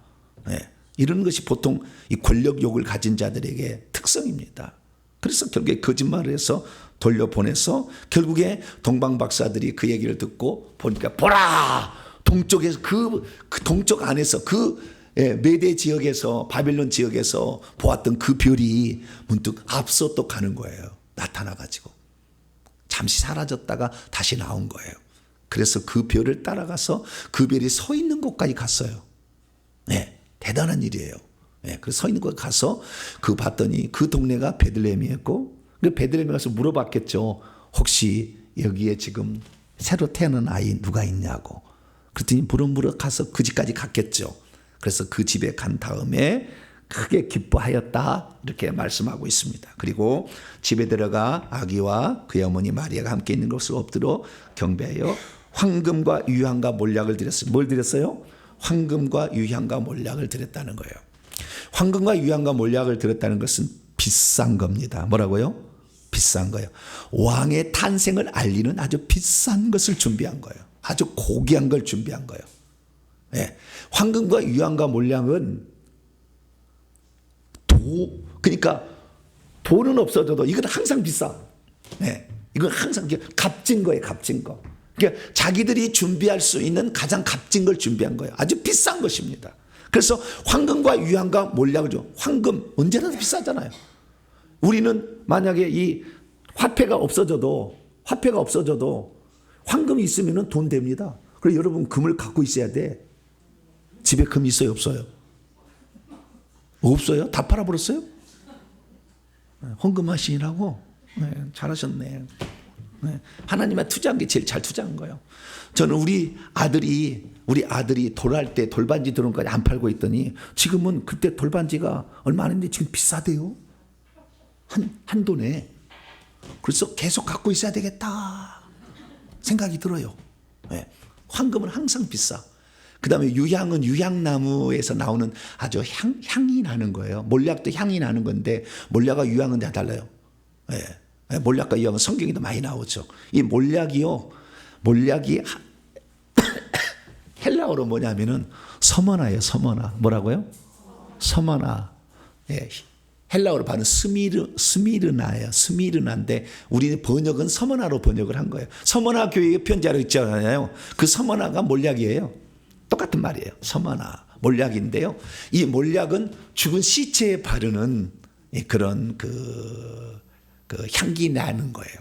이런 것이 보통 이 권력욕을 가진 자들에게 특성입니다. 그래서 결국에 거짓말을 해서 돌려보내서 결국에 동방 박사들이 그 얘기를 듣고 보니까 보라! 동쪽에서 그 동쪽 안에서 메대 지역에서 바벨론 지역에서 보았던 그 별이 문득 앞서 또 가는 거예요. 나타나가지고 잠시 사라졌다가 다시 나온 거예요. 그래서 그 별을 따라가서 그 별이 서 있는 곳까지 갔어요. 대단한 일이에요. 그래서 서 있는 곳에 가서 봤더니 그 동네가 베들레헴이었고 베들레헴에 가서 물어봤겠죠. 혹시 여기에 지금 새로 태어난 아이 누가 있냐고. 그랬더니 물어 가서 그 집까지 갔겠죠. 그래서 그 집에 간 다음에 크게 기뻐하였다 이렇게 말씀하고 있습니다. 그리고 집에 들어가 아기와 그의 어머니 마리아가 함께 있는 것을 엎드려 경배하여 황금과 유향과 몰약을 드렸어요. 뭘 드렸어요? 황금과 유향과 몰약을 드렸다는 거예요. 황금과 유향과 몰약을 드렸다는 것은 비싼 겁니다. 뭐라고요? 비싼 거예요. 왕의 탄생을 알리는 아주 비싼 것을 준비한 거예요. 아주 고귀한 걸 준비한 거예요. 황금과 유향과 몰약은 그러니까 돈은 없어져도 이건 항상 비싸. 이건 항상 값진 거예요, 값진 거. 그러니까 자기들이 준비할 수 있는 가장 값진 걸 준비한 거예요. 아주 비싼 것입니다. 그래서 황금과 유향과 몰약이죠. 황금 언제나 비싸잖아요. 우리는 만약에 이 화폐가 없어져도 황금이 있으면 돈 됩니다. 그래서 여러분 금을 갖고 있어야 돼. 집에 금 있어요, 없어요? 없어요? 다 팔아버렸어요? 헌금하시라고? 네, 잘하셨네. 네, 하나님한테 투자한 게 제일 잘 투자한 거예요. 저는 우리 아들이 돌아갈 때 돌반지 들어온 거까지 안 팔고 있더니 지금은 그때 돌반지가 얼마 안 했는데 지금 비싸대요. 한 돈에. 그래서 계속 갖고 있어야 되겠다 생각이 들어요. 네, 황금은 항상 비싸. 그 다음에 유향은 유향나무에서 나오는 아주 향이 나는 거예요. 몰약도 향이 나는 건데 몰약과 유향은 다 달라요. 예. 몰약과 유향은 성경에도 많이 나오죠. 이 몰약이 헬라어로 뭐냐면은 서머나예요. 서머나. 뭐라고요? 서머나. 예. 헬라어로 봐는 스미르나예요. 스미르나인데 우리 번역은 서머나로 번역을 한 거예요. 서머나 교회에 편지하러 있잖아요. 그 서머나가 몰약이에요. 똑같은 말이에요. 서머나 몰약인데요. 이 몰약은 죽은 시체에 바르는 그런 그 향기 나는 거예요.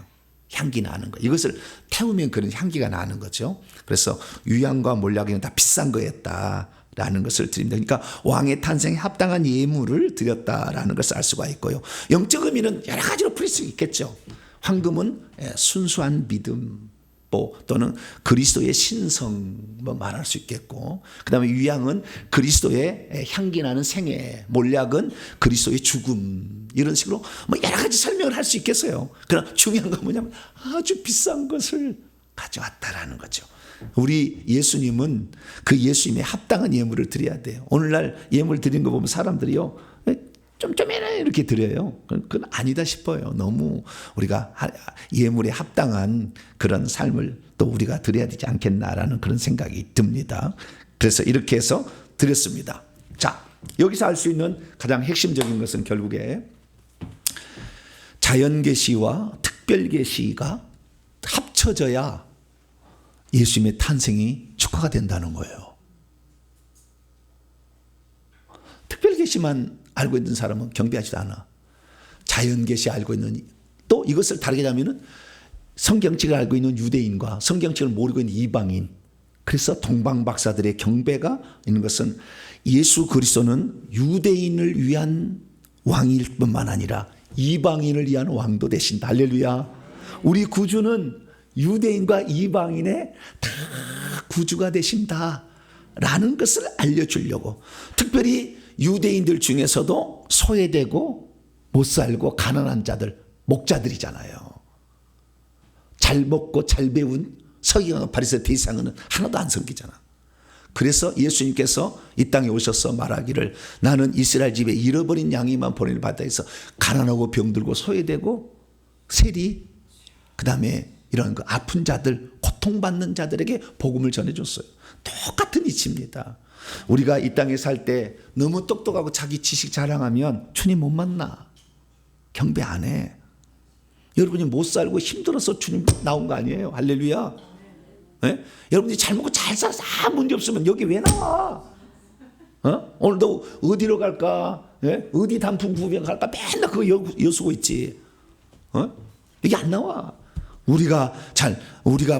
향기 나는 거. 이것을 태우면 그런 향기가 나는 거죠. 그래서 유향과 몰약은 다 비싼 거였다라는 것을 드립니다. 그러니까 왕의 탄생에 합당한 예물을 드렸다라는 것을 알 수가 있고요. 영적 의미는 여러 가지로 풀릴 수 있겠죠. 황금은 순수한 믿음 또는 그리스도의 신성 말할 수 있겠고, 그 다음에 유향은 그리스도의 향기 나는 생애, 몰약은 그리스도의 죽음, 이런 식으로 뭐 여러 가지 설명을 할 수 있겠어요. 그러나 중요한 건 뭐냐면 아주 비싼 것을 가져왔다라는 거죠. 우리 예수님은 그 예수님의 합당한 예물을 드려야 돼요. 오늘날 예물 드리는 거 보면 사람들이요 좀 이렇게 드려요. 그건 아니다 싶어요. 너무 우리가 예물에 합당한 그런 삶을 또 우리가 드려야 되지 않겠나라는 그런 생각이 듭니다. 그래서 이렇게 해서 드렸습니다. 자, 여기서 알 수 있는 가장 핵심적인 것은 결국에 자연계시와 특별계시가 합쳐져야 예수님의 탄생이 축하가 된다는 거예요. 특별계시만 알고 있는 사람은 경배하지도 않아. 자연계시 알고 있는, 또 이것을 다르게 하면은 성경책을 알고 있는 유대인과 성경책을 모르고 있는 이방인, 그래서 동방박사들의 경배가 있는 것은 예수 그리스도는 유대인을 위한 왕일 뿐만 아니라 이방인을 위한 왕도 되신다. 할렐루야. 우리 구주는 유대인과 이방인의 다 구주가 되신다라는 것을 알려주려고, 특별히 유대인들 중에서도 소외되고 못 살고 가난한 자들, 목자들이잖아요. 잘 먹고 잘 배운 서기관과 바리새 대상은 하나도 안 섬기잖아. 그래서 예수님께서 이 땅에 오셔서 말하기를 나는 이스라엘 집에 잃어버린 양이만 보내는 바다에서 가난하고 병들고 소외되고 세리, 그 다음에 이런 그 아픈 자들, 고통받는 자들에게 복음을 전해줬어요. 똑같은 이치입니다. 우리가 이 땅에 살 때 너무 똑똑하고 자기 지식 자랑하면 주님 못 만나. 경배 안 해. 여러분이 못 살고 힘들어서 주님 나온 거 아니에요. 할렐루야. 네? 여러분이 잘 먹고 잘 살아서 아무 문제 없으면 여기 왜 나와? 오늘도 어디로 갈까? 네? 어디 단풍 구경 갈까? 맨날 그거 여수고 있지. 여기 안 나와. 우리가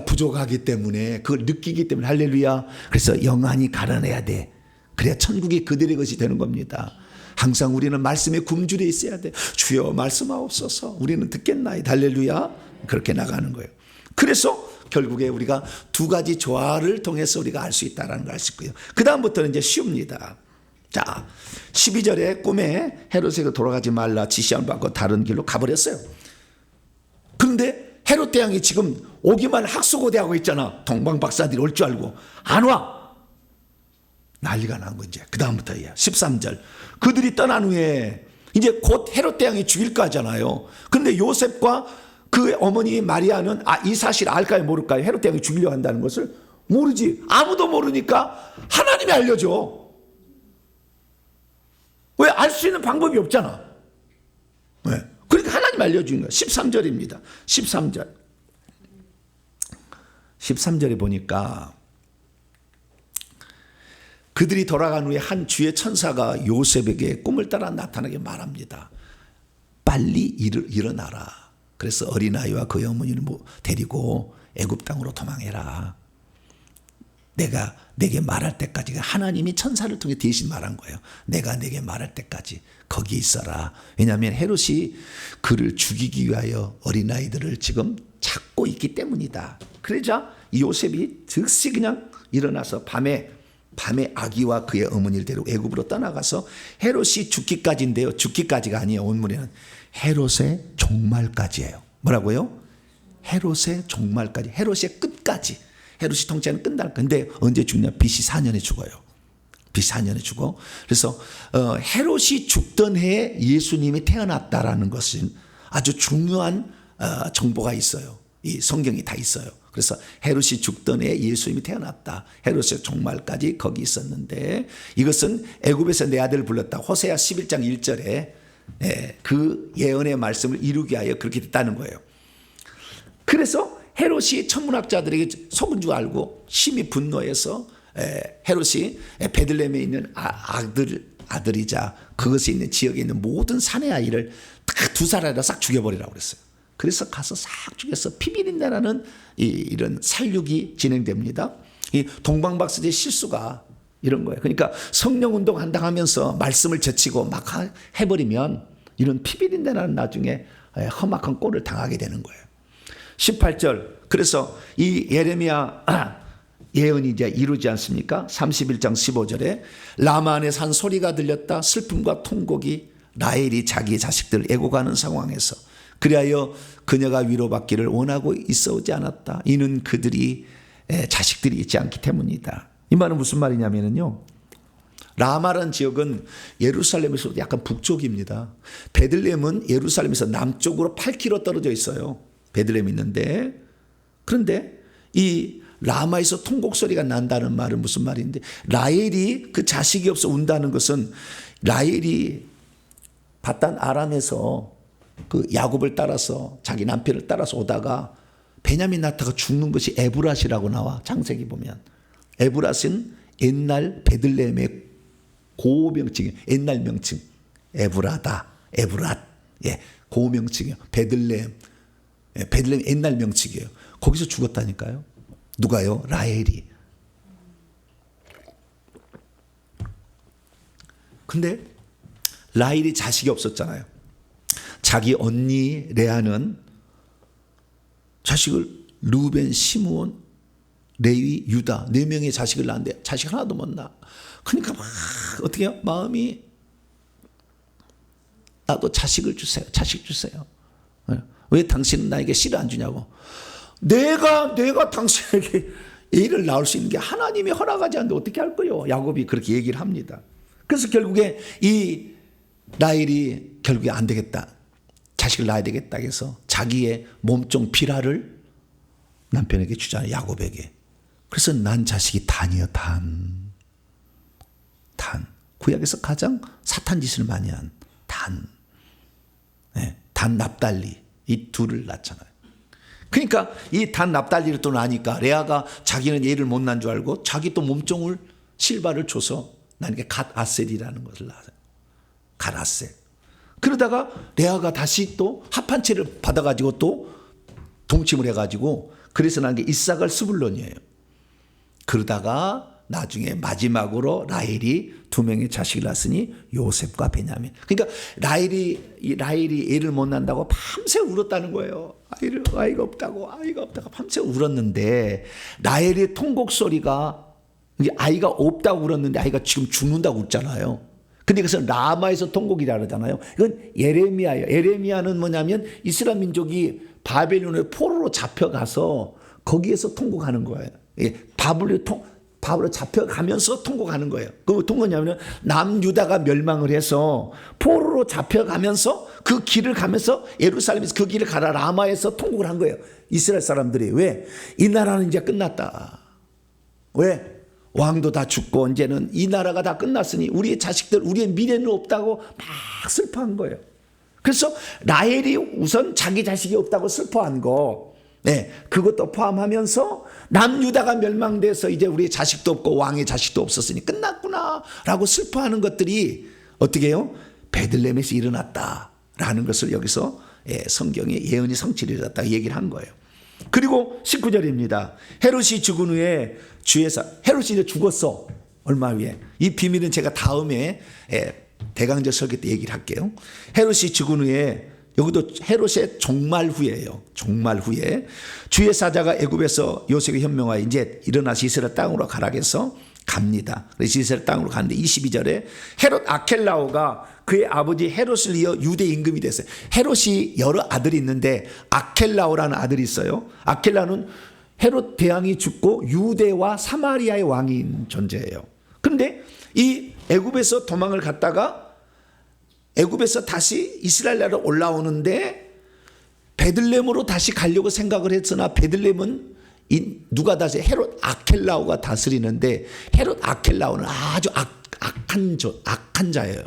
부족하기 때문에 그걸 느끼기 때문에 할렐루야. 그래서 영안이 가라내야 돼. 그래야 천국이 그들의 것이 되는 겁니다. 항상 우리는 말씀에 굶주려 있어야 돼. 주여 말씀하옵소서. 우리는 듣겠나이다. 할렐루야. 그렇게 나가는 거예요. 그래서 결국에 우리가 두 가지 조화를 통해서 우리가 알 수 있다는 걸 알 수 있고요. 그 다음부터는 이제 쉬웁니다. 자, 12절에 꿈에 헤롯에게 돌아가지 말라 지시함을 받고 다른 길로 가버렸어요. 그런데 헤롯 대왕이 지금 오기만 학수고대하고 있잖아. 동방 박사들이 올 줄 알고 안 와. 난리가 난 거지. 그 다음부터야. 13절. 그들이 떠난 후에 이제 곧 헤롯 대왕이 죽일 거잖아요. 그런데 요셉과 그 어머니 마리아는 이 사실 알까요 모를까요? 헤롯 대왕이 죽이려고 한다는 것을 모르지. 아무도 모르니까 하나님이 알려줘. 왜? 알 수 있는 방법이 없잖아. 왜? 그러니까 하나님 알려주는 거야. 13절입니다. 13절. 13절에 보니까 그들이 돌아간 후에 한 주의 천사가 요셉에게 꿈을 따라 나타나게 말합니다. 빨리 일어나라. 그래서 어린아이와 그의 어머니를 데리고 애굽 땅으로 도망해라. 내가 내게 말할 때까지, 하나님이 천사를 통해 대신 말한 거예요. 내가 내게 말할 때까지 거기 있어라. 왜냐하면 헤롯이 그를 죽이기 위하여 어린아이들을 지금 찾고 있기 때문이다. 그러자 요셉이 즉시 그냥 일어나서 밤에 아기와 그의 어머니를 데리고 애굽으로 떠나가서 헤롯이 죽기까지인데요. 죽기까지가 아니에요. 온문에는 헤롯의 종말까지예요. 뭐라고요? 헤롯의 종말까지, 헤롯의 끝까지. 헤롯이 통치하는 끝날 건데 언제 죽냐? BC 4년에 죽어요. BC 4년에 죽어. 그래서 헤롯이 죽던 해에 예수님이 태어났다라는 것은 아주 중요한 정보가 있어요. 이 성경이 다 있어요. 그래서 헤롯이 죽던 해에 예수님이 태어났다. 헤롯의 종말까지 거기 있었는데 이것은 애굽에서 내 아들을 불렀다. 호세아 11장 1절에 그 예언의 말씀을 이루기 위하여 그렇게 됐다는 거예요. 그래서 헤롯이 천문학자들에게 속은 줄 알고 심히 분노해서 헤롯이 베들레헴에 있는 아들이자 그것에 있는 지역에 있는 모든 사내 아이를 다 두 살에다 싹 죽여버리라고 그랬어요. 그래서 가서 싹 죽여서 피비린내라는 이런 살육이 진행됩니다. 이 동방박사의 실수가 이런 거예요. 그러니까 성령운동 한다 하면서 말씀을 제치고 막 해버리면 이런 피비린내라는 나중에 험악한 꼴을 당하게 되는 거예요. 18절. 그래서 이 예레미야 예언이 이제 이루지 않습니까? 31장 15절에 라마 안에서 한 소리가 들렸다. 슬픔과 통곡이 라헬이 자기의 자식들을 애고가는 상황에서 그리하여 그녀가 위로받기를 원하고 있어오지 않았다. 이는 그들이 자식들이 있지 않기 때문이다. 이 말은 무슨 말이냐면요. 라마라는 지역은 예루살렘에서 약간 북쪽입니다. 베들레헴은 예루살렘에서 남쪽으로 8km 떨어져 있어요. 베들레헴이 있는데, 그런데 이 라마에서 통곡 소리가 난다는 말은 무슨 말인데, 라헬이 그 자식이 없어 운다는 것은 라헬이 바단 아람에서 그 야곱을 따라서 자기 남편을 따라서 오다가 베냐민 나타가 죽는 것이 에브랏이라고 나와. 창세기 보면 에브랏은 옛날 베들레헴의 고명칭이에요. 옛날 명칭 에브라다, 에브랏, 고명칭이에요. 베들레헴 옛날 명칭이에요. 거기서 죽었다니까요. 누가요? 라헬이. 근데 라헬이 자식이 없었잖아요. 자기 언니 레아는 자식을 루벤, 시므온, 레위, 유다 4명의 자식을 낳았는데 자식 하나도 못 낳아. 그러니까 막 어떻게 해요? 마음이 나도 자식을 주세요. 자식 주세요. 왜 당신은 나에게 씨를 안 주냐고. 내가 당신에게 애를 낳을 수 있는 게 하나님이 허락하지 않는데 어떻게 할 거요? 야곱이 그렇게 얘기를 합니다. 그래서 결국에 이 라헬이 결국에 안 되겠다. 자식을 낳아야 되겠다 해서 자기의 몸종 비라를 남편에게 주잖아요. 야곱에게. 그래서 난 자식이 단이요. 단. 구약에서 가장 사탄 짓을 많이 한 단. 단 납달리. 이 둘을 낳잖아요. 그러니까 이 단 납달리를 또 낳으니까 레아가 자기는 얘를 못 낳은 줄 알고 자기 또 몸종을 실바를 줘서 나에게 갓 아셀이라는 것을 낳아요. 갓 아셀. 그러다가 레아가 다시 또 합한채를 받아가지고 또 동침을 해가지고 그래서 난 게 이삭을 스불론이에요. 그러다가 나중에 마지막으로 라헬이 2명의 자식을 낳았으니 요셉과 베냐민. 그러니까 라헬이 애를 못 낳는다고 밤새 울었다는 거예요. 아이가 없다고 밤새 울었는데 라헬의 통곡 소리가 아이가 없다고 울었는데 아이가 지금 죽는다고 웃잖아요. 근데 그것은 라마에서 통곡이라 그러잖아요. 이건 예레미야예요. 예레미야는 뭐냐면 이스라엘 민족이 바벨론의 포로로 잡혀가서 거기에서 통곡하는 거예요. 바벨로 잡혀가면서 통곡하는 거예요. 그 어떤 거냐면 남유다가 멸망을 해서 포로로 잡혀가면서 그 길을 가면서 예루살렘에서 그 길을 가라 라마에서 통곡을 한 거예요. 이스라엘 사람들이. 왜? 이 나라는 이제 끝났다. 왜? 왕도 다 죽고 이제는 이 나라가 다 끝났으니 우리의 자식들, 우리의 미래는 없다고 막 슬퍼한 거예요. 그래서 라헬이 우선 자기 자식이 없다고 슬퍼한 거, 네, 그것도 포함하면서 남유다가 멸망돼서 이제 우리 자식도 없고 왕의 자식도 없었으니 끝났구나라고 슬퍼하는 것들이 어떻게 해요? 베들레헴에서 일어났다라는 것을 여기서 성경에 예언이 성취를 이뤘다 얘기를 한 거예요. 그리고 19절입니다. 헤롯이 죽은 후에 헤롯이 이제 죽었어. 얼마 후에. 이 비밀은 제가 다음에 대강절 설교 때 얘기를 할게요. 헤롯이 죽은 후에, 여기도 헤롯의 종말 후에요. 종말 후에 주의 사자가 애굽에서 요셉에 현명하여 이제 일어나서 이스라엘 땅으로 가라해서 갑니다. 그래서 이스라엘 땅으로 가는데 22절에 헤롯 아켈라오가 그의 아버지 헤롯을 이어 유대 임금이 됐어요. 헤롯이 여러 아들이 있는데 아켈라오라는 아들이 있어요. 아켈라는 헤롯 대왕이 죽고 유대와 사마리아의 왕인 존재예요. 그런데 이 애굽에서 도망을 갔다가 애굽에서 다시 이스라엘 나라로 올라오는데 베들레헴으로 다시 가려고 생각을 했으나 베들레헴은 누가 다시 헤롯 아켈라오가 다스리는데 헤롯 아켈라오는 아주 악한 자예요.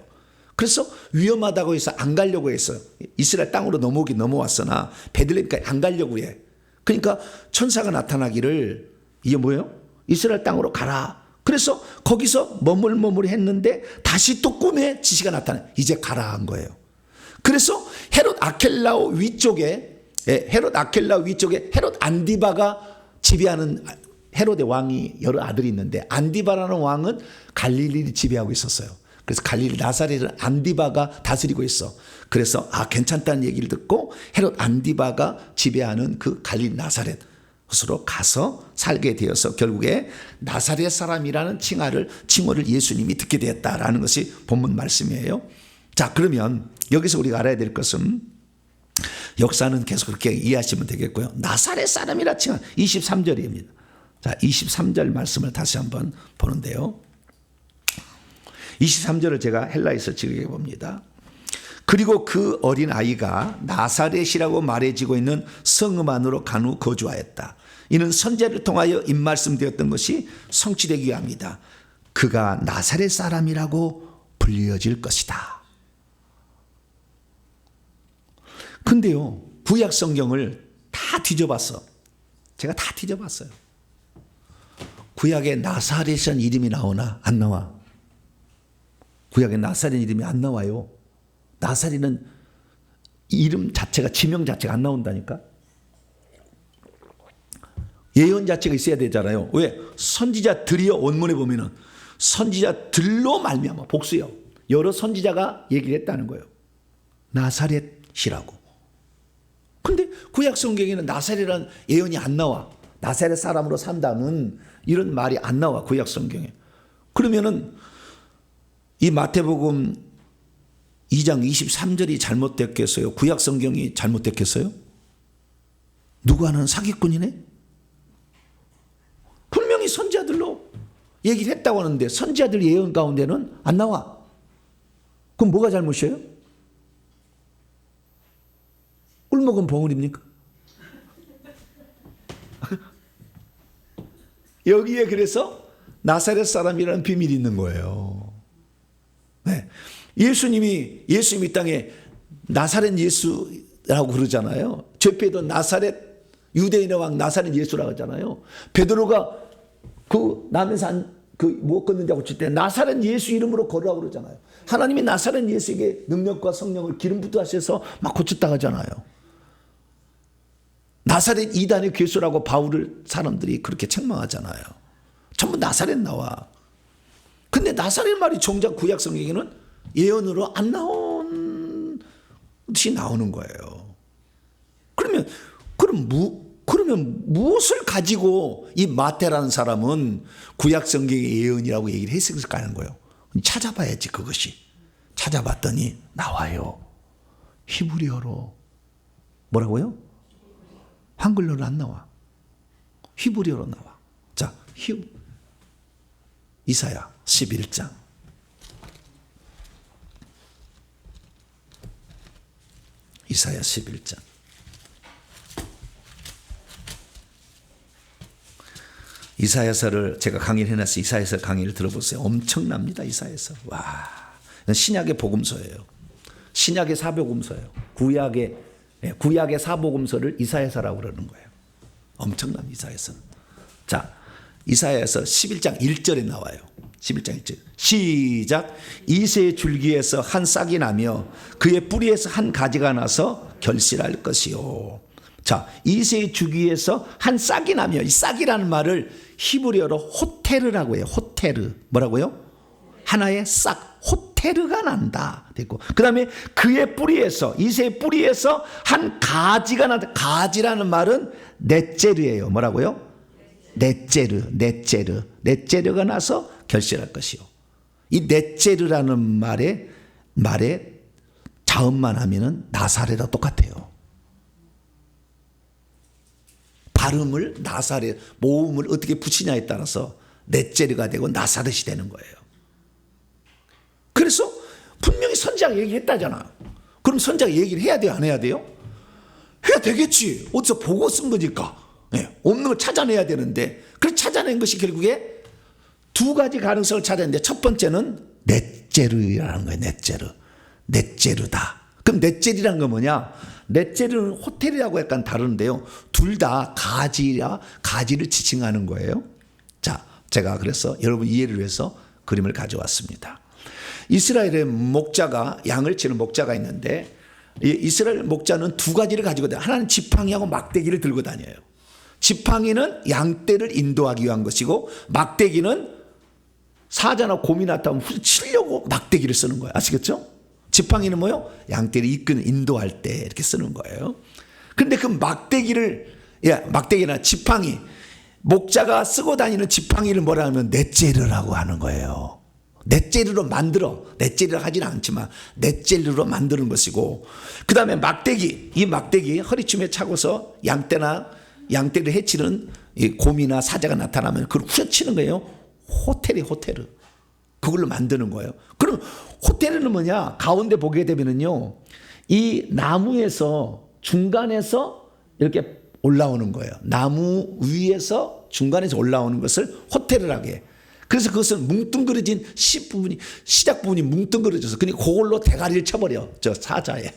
그래서 위험하다고 해서 안 가려고 했어요. 이스라엘 땅으로 넘어왔으나 베들레헴까지 안 가려고 해. 그러니까 천사가 나타나기를 이게 뭐예요? 이스라엘 땅으로 가라. 그래서 거기서 머물머물했는데 다시 또 꿈에 지시가 나타나. 이제 가라 한 거예요. 그래서 헤롯 아켈라오 위쪽에 헤롯 안디바가 지배하는 헤롯의 왕이 여러 아들이 있는데 안디바라는 왕은 갈릴리를 지배하고 있었어요. 그래서 갈릴리 나사렛을 안디바가 다스리고 있어. 그래서 괜찮다는 얘기를 듣고 헤롯 안디바가 지배하는 그 갈릴리 나사렛으로 가서 살게 되어서 결국에 나사렛 사람이라는 칭호를 예수님이 듣게 되었다라는 것이 본문 말씀이에요. 자, 그러면 여기서 우리가 알아야 될 것은 역사는 계속 그렇게 이해하시면 되겠고요. 나사렛 사람이라 칭한 23절입니다. 자, 23절 말씀을 다시 한번 보는데요. 23절을 제가 헬라에서 지금 봅니다. 그리고 그 어린 아이가 나사렛이라고 말해지고 있는 성읍 안으로 간 후 거주하였다. 이는 선지자를 통하여 입말씀되었던 것이 성취되기 위함이다. 그가 나사렛 사람이라고 불려질 것이다. 근데요, 구약 성경을 다 뒤져봤어. 제가 다 뒤져봤어요. 구약에 나사렛이라는 이름이 나오나? 안 나와. 구약에 나사렛 이름이 안 나와요. 나사렛은 이름 자체가, 지명 자체가 안 나온다니까. 예언 자체가 있어야 되잖아요. 왜? 선지자들이요. 원문에 보면은 선지자들로 말미암아, 복수요. 여러 선지자가 얘기를 했다는 거예요. 나사렛이라고. 근데 구약 성경에는 나사렛이라는 예언이 안 나와. 나사렛 사람으로 산다는 이런 말이 안 나와, 구약 성경에. 그러면은 이 마태복음 2장 23절이 잘못됐겠어요? 구약 성경이 잘못됐겠어요? 누구 하는 사기꾼이네? 분명히 선지자들로 얘기를 했다고 하는데 선지자들 예언 가운데는 안 나와. 그럼 뭐가 잘못이에요? 꿀먹은 봉우리입니까? 여기에 그래서 나사렛 사람이라는 비밀이 있는 거예요. 네. 예수님이 땅에 나사렛 예수라고 그러잖아요. 죄패던 나사렛 유대인의 왕 나사렛 예수라고 하잖아요. 베드로가 그 남에서 못 걷는다고 칠 때 나사렛 예수 이름으로 걸으라고 그러잖아요. 하나님이 나사렛 예수에게 능력과 성령을 기름 붓으셔서 막 고쳤다고 하잖아요. 나사렛 이단의 괴수라고 바울을 사람들이 그렇게 책망하잖아요. 전부 나사렛 나와. 근데 나사렛 말이 정작 구약 성경에는 예언으로 안 나온 듯이 나오는 거예요. 그러면 무엇을 가지고 이 마태라는 사람은 구약 성경의 예언이라고 얘기를 했을까 하는 거예요. 찾아봐야지 그것이. 찾아봤더니 나와요. 히브리어로. 뭐라고요? 한글로는 안 나와. 히브리어로 나와. 자, 이사야 11장. 이사야 11장. 이사야서를 제가 강의를 해놨어요. 이사야서 강의를 들어보세요. 엄청납니다. 이사야서. 와, 신약의 복음서예요. 신약의 사복음서예요. 구약의 사복음서를 이사야서라고 그러는 거예요. 엄청납니다. 이사야서는. 자, 이사야서 11장 1절에 나와요. 11장 1절. 시작. 이새의 줄기에서 한 싹이 나며 그의 뿌리에서 한 가지가 나서 결실할 것이요. 자, 이새의 줄기에서 한 싹이 나며, 이 싹이라는 말을 히브리어로 호테르라고 해요. 호테르. 뭐라고요? 하나의 싹, 호테르가 난다. 됐고. 그 다음에 그의 뿌리에서, 이새의 뿌리에서 한 가지가 난다. 가지라는 말은 넷제르예요. 뭐라고요? 넷제르가 나서 결실할 것이요. 이 넷제르라는 말에 자음만 하면은 나사렛과 똑같아요. 발음을 나사렛, 모음을 어떻게 붙이냐에 따라서 넷제르가 되고 나사렛이 되는 거예요. 그래서 분명히 선지자가 얘기했다잖아. 그럼 선지자가 얘기를 해야 돼요, 안 해야 돼요? 해야 되겠지. 어디서 보고 쓴 거니까. 네, 없는 걸 찾아내야 되는데, 그래서 찾아낸 것이 결국에 두 가지 가능성을 찾았는데, 첫 번째는 넷제르라는 거예요. 넷제르다. 그럼 넷제르라는 건 뭐냐? 넷제르는 호텔이라고 약간 다른데요, 둘 다 가지를 지칭하는 거예요. 자, 제가 그래서 여러분 이해를 위해서 그림을 가져왔습니다. 이스라엘의 목자가, 양을 치는 목자가 있는데, 이 이스라엘 목자는 두 가지를 가지고 다녀요. 하나는 지팡이하고 막대기를 들고 다녀요. 지팡이는 양떼를 인도하기 위한 것이고, 막대기는 사자나 곰이 나타나면 치려고 막대기를 쓰는 거예요. 아시겠죠? 지팡이는 뭐요? 양떼를 인도할 때 이렇게 쓰는 거예요. 그런데 그 막대기나 지팡이, 목자가 쓰고 다니는 지팡이를 뭐라 하면 넷제르라고 하는 거예요. 넷제르로 만들어, 넷제르를 하지는 않지만 넷제르로 만드는 것이고, 그 다음에 막대기, 이 막대기 허리춤에 차고서 양떼를 해치는 이 곰이나 사자가 나타나면 그걸 후려치는 거예요. 호테르. 그걸로 만드는 거예요. 그럼 호테르는 뭐냐? 가운데 보게 되면은요, 이 나무에서 중간에서 이렇게 올라오는 거예요. 나무 위에서 중간에서 올라오는 것을 호테르라고 해요. 그래서 그것은 뭉뚱그려진 시작 부분이 뭉뚱그려져서 그냥 그걸로 대가리를 쳐버려. 저 사자에.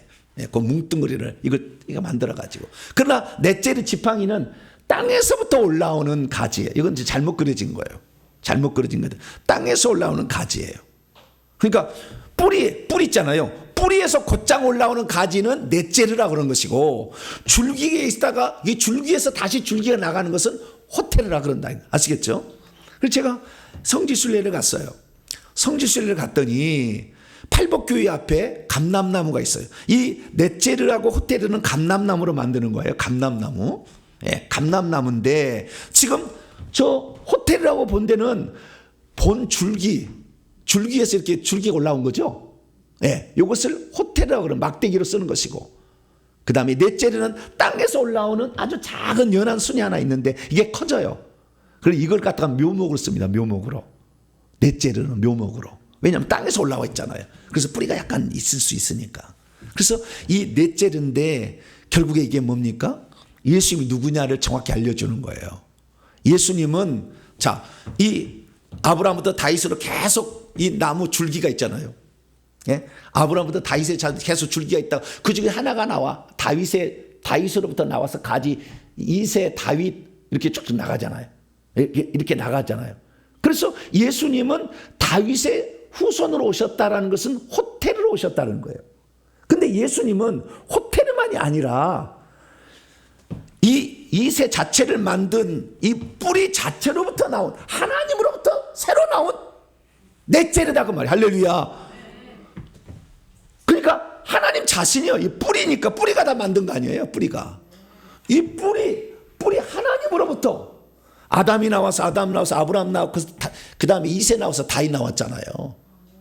그 뭉뚱그리를 이거 만들어가지고. 그러나 넷제르 지팡이는 땅에서부터 올라오는 가지예요. 이건 이제 잘못 그려진 거예요. 잘못 그려진 거예요. 땅에서 올라오는 가지예요. 그러니까 뿌리 있잖아요. 뿌리에서 곧장 올라오는 가지는 넷제르라고 그런 것이고, 줄기에 있다가 이 줄기에서 다시 줄기가 나가는 것은 호테르라 그런다. 아시겠죠? 그래서 제가 성지순례를 갔어요. 성지순례를 갔더니 팔복교회 앞에 감람나무가 있어요. 이 넷제르하고 호테르는 감람나무로 만드는 거예요. 감람나무. 예, 감람나무인데 지금 저 호테르라고 본 데는 본 줄기에서 이렇게 줄기가 올라온 거죠. 예, 이것을 호테르라고 그러는 막대기로 쓰는 것이고, 그 다음에 넷제르는 땅에서 올라오는 아주 작은 연한 순이 하나 있는데 이게 커져요. 그래서 이걸 갖다가 묘목으로 씁니다. 묘목으로. 넷제르는 묘목으로. 왜냐하면 땅에서 올라와 있잖아요. 그래서 뿌리가 약간 있을 수 있으니까. 그래서 이 넷제르인데 결국에 이게 뭡니까? 예수님이 누구냐를 정확히 알려주는 거예요. 예수님은 이 아브라함부터 다윗으로 계속 이 나무 줄기가 있잖아요. 예? 아브라함부터 다윗에 계속 줄기가 있다. 그 중에 하나가 나와 다윗으로부터 나와서 가지 이세 다윗 이렇게 쭉쭉 나가잖아요. 이렇게 나가잖아요. 그래서 예수님은 다윗의 후손으로 오셨다라는 것은 호테르로 오셨다는 거예요. 근데 예수님은 호테르만이 아니라 이세 자체를 만든 이 뿌리 자체로부터 나온, 하나님으로부터 새로 나온 넷제르다 그 말이에요. 할렐루야. 그러니까 하나님 자신이요, 이 뿌리니까 뿌리가 다 만든 거 아니에요. 뿌리가 이 뿌리 하나님으로부터 아담이 나와서 아브라함 나왔고, 그 다음에 이세 나와서 다윗 나왔잖아요.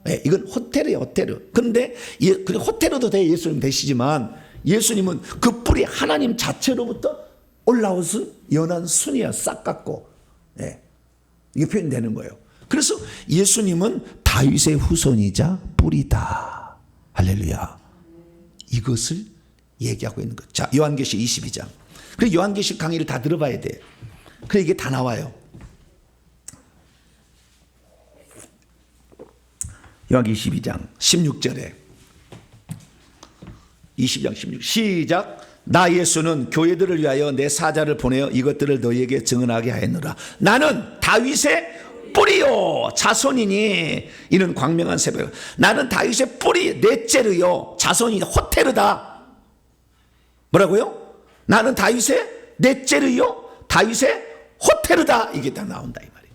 네, 이건 호테르예요, 호테르. 그런데 호테르도 예수님 되시지만 예수님은 그 뿌리 하나님 자체로부터 올라오신 연한 순이야. 싹 같고. 네, 이게 표현되는 거예요. 그래서 예수님은 다윗의 후손이자 뿌리다. 할렐루야. 이것을 얘기하고 있는 거죠. 자, 요한계시록 22장. 그래서 요한계시록 강의를 다 들어봐야 돼. 그래, 이게 다 나와요. 요한계시록 22장 16절에 22장 16 시작. 나 예수는 교회들을 위하여 내 사자를 보내어 이것들을 너희에게 증언하게 하였노라. 나는 다윗의 뿌리요 자손이니 이는 광명한 새벽. 나는 다윗의 뿌리 넷째르요 자손이 호테르다. 뭐라고요? 나는 다윗의 넷째르요 다윗의 호테르다. 이게 다 나온다 이 말이에요.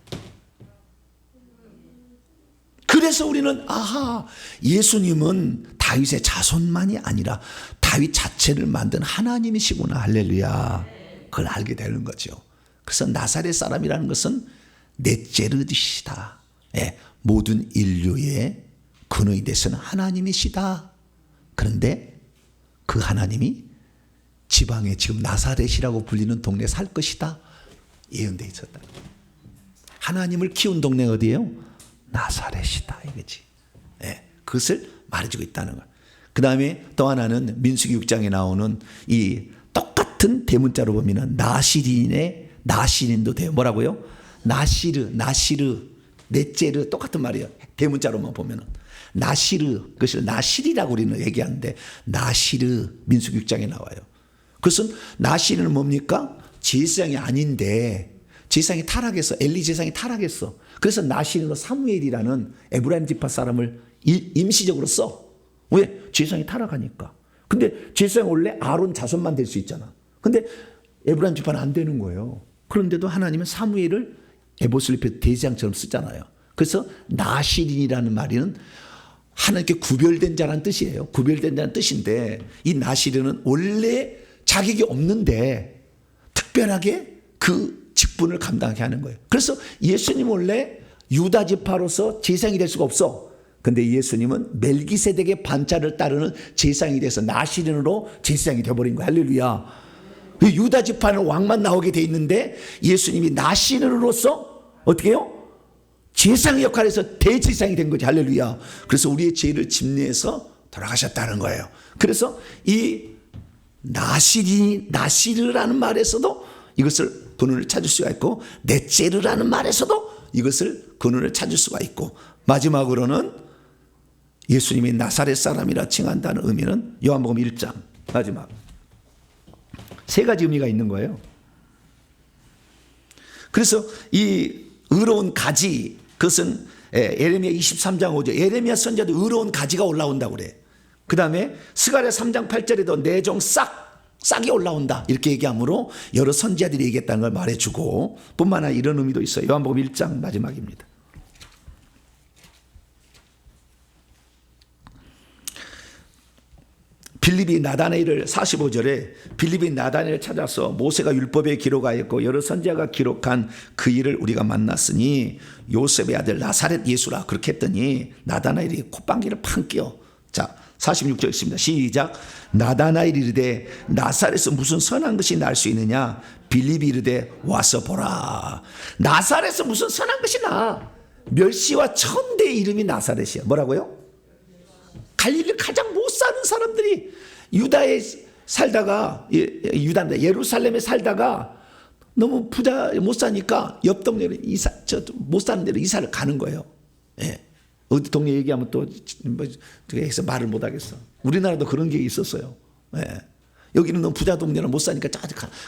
그래서 우리는 아하, 예수님은 다윗의 자손만이 아니라 다윗 자체를 만든 하나님이시구나. 할렐루야. 그걸 알게 되는 거죠. 그래서 나사렛 사람이라는 것은 넷제르시다. 예, 모든 인류의 근원이 되시는 하나님이시다. 그런데 그 하나님이 지방에 지금 나사렛이라고 불리는 동네에 살 것이다. 예언되어 있었다. 하나님을 키운 동네 어디예요? 나사렛이다 이거지. 예, 그것을 말해주고 있다는 거예요. 그 다음에 또 하나는 민수기 6장에 나오는 이 똑같은 대문자로 보면은 나시린의 나시린도 돼요. 뭐라고요? 나시르 넷제르 똑같은 말이에요. 대문자로만 보면은 나시르, 그것을 나시리라고 우리는 얘기하는데 나시르 민수기 6장에 나와요. 그것은 나시르는 뭡니까? 제사장이 아닌데 제사장이 타락했어. 엘리 제사장이 타락했어. 그래서 나시르로 사무엘이라는 에브라임 지파 사람을 임시적으로 써. 왜? 제사장이 타락하니까. 근데 제사장 원래 아론 자손만 될 수 있잖아. 근데 에브라임 지파는 안 되는 거예요. 그런데도 하나님은 사무엘을 에보슬리페 대제장처럼 쓰잖아요. 그래서 나시린이라는 말은 하나님께 구별된 자라는 뜻이에요. 구별된 자라는 뜻인데 이 나시린은 원래 자격이 없는데 특별하게 그 직분을 감당하게 하는 거예요. 그래서 예수님 원래 유다 지파로서 제사장이 될 수가 없어. 근데 예수님은 멜기세덱의 반차를 따르는 제사장이 돼서 나시린으로 제사장이 되어버린 거예요. 할렐루야. 유다 지파는 왕만 나오게 돼 있는데 예수님이 나시린으로서 어떻게 해요? 제사장 역할에서 대제사장이 된 거지. 할렐루야. 그래서 우리의 죄를 집례해서 돌아가셨다는 거예요. 그래서 이 나시르라는 말에서도 이것을 근원을 찾을 수가 있고 넷제르라는 말에서도 이것을 근원을 찾을 수가 있고 마지막으로는 예수님이 나사렛 사람이라 칭한다는 의미는 요한복음 1장 마지막 세 가지 의미가 있는 거예요. 그래서 이 의로운 가지 그것은 예레미야 23장 5절 예레미야 선지자도 의로운 가지가 올라온다고 그래. 그 다음에 스가랴 3장 8절에도 내 종 싹이 올라온다 이렇게 얘기하므로 여러 선지자들이 얘기했다는 걸 말해주고 뿐만 아니라 이런 의미도 있어요. 요한복음 1장 마지막입니다. 빌립이 나다나엘을 45절에 빌립이 나다나엘을 찾아서 모세가 율법에 기록하였고 여러 선지자가 기록한 그 일을 우리가 만났으니 요셉의 아들 나사렛 예수라 그렇게 했더니 나다나엘이 콧방귀를 팡 끼어. 자 46절 있습니다. 시작. 나다나엘이 이르되 나사렛에서 무슨 선한 것이 날 수 있느냐. 빌립이 이르되 와서 보라. 나사렛에서 무슨 선한 것이 나. 멸시와 천대의 이름이 나사렛이야. 뭐라고요? 갈릴리 가장 못 사는 사람들이 유다에 살다가 예루살렘에 살다가 너무 부자 못 사니까 옆 동네로 못 사는 데로 이사를 가는 거예요. 예. 어디 동네 얘기하면 또 해서 말을 못 하겠어. 우리나라도 그런 게 있었어요. 예. 여기는 너무 부자 동네로 못 사니까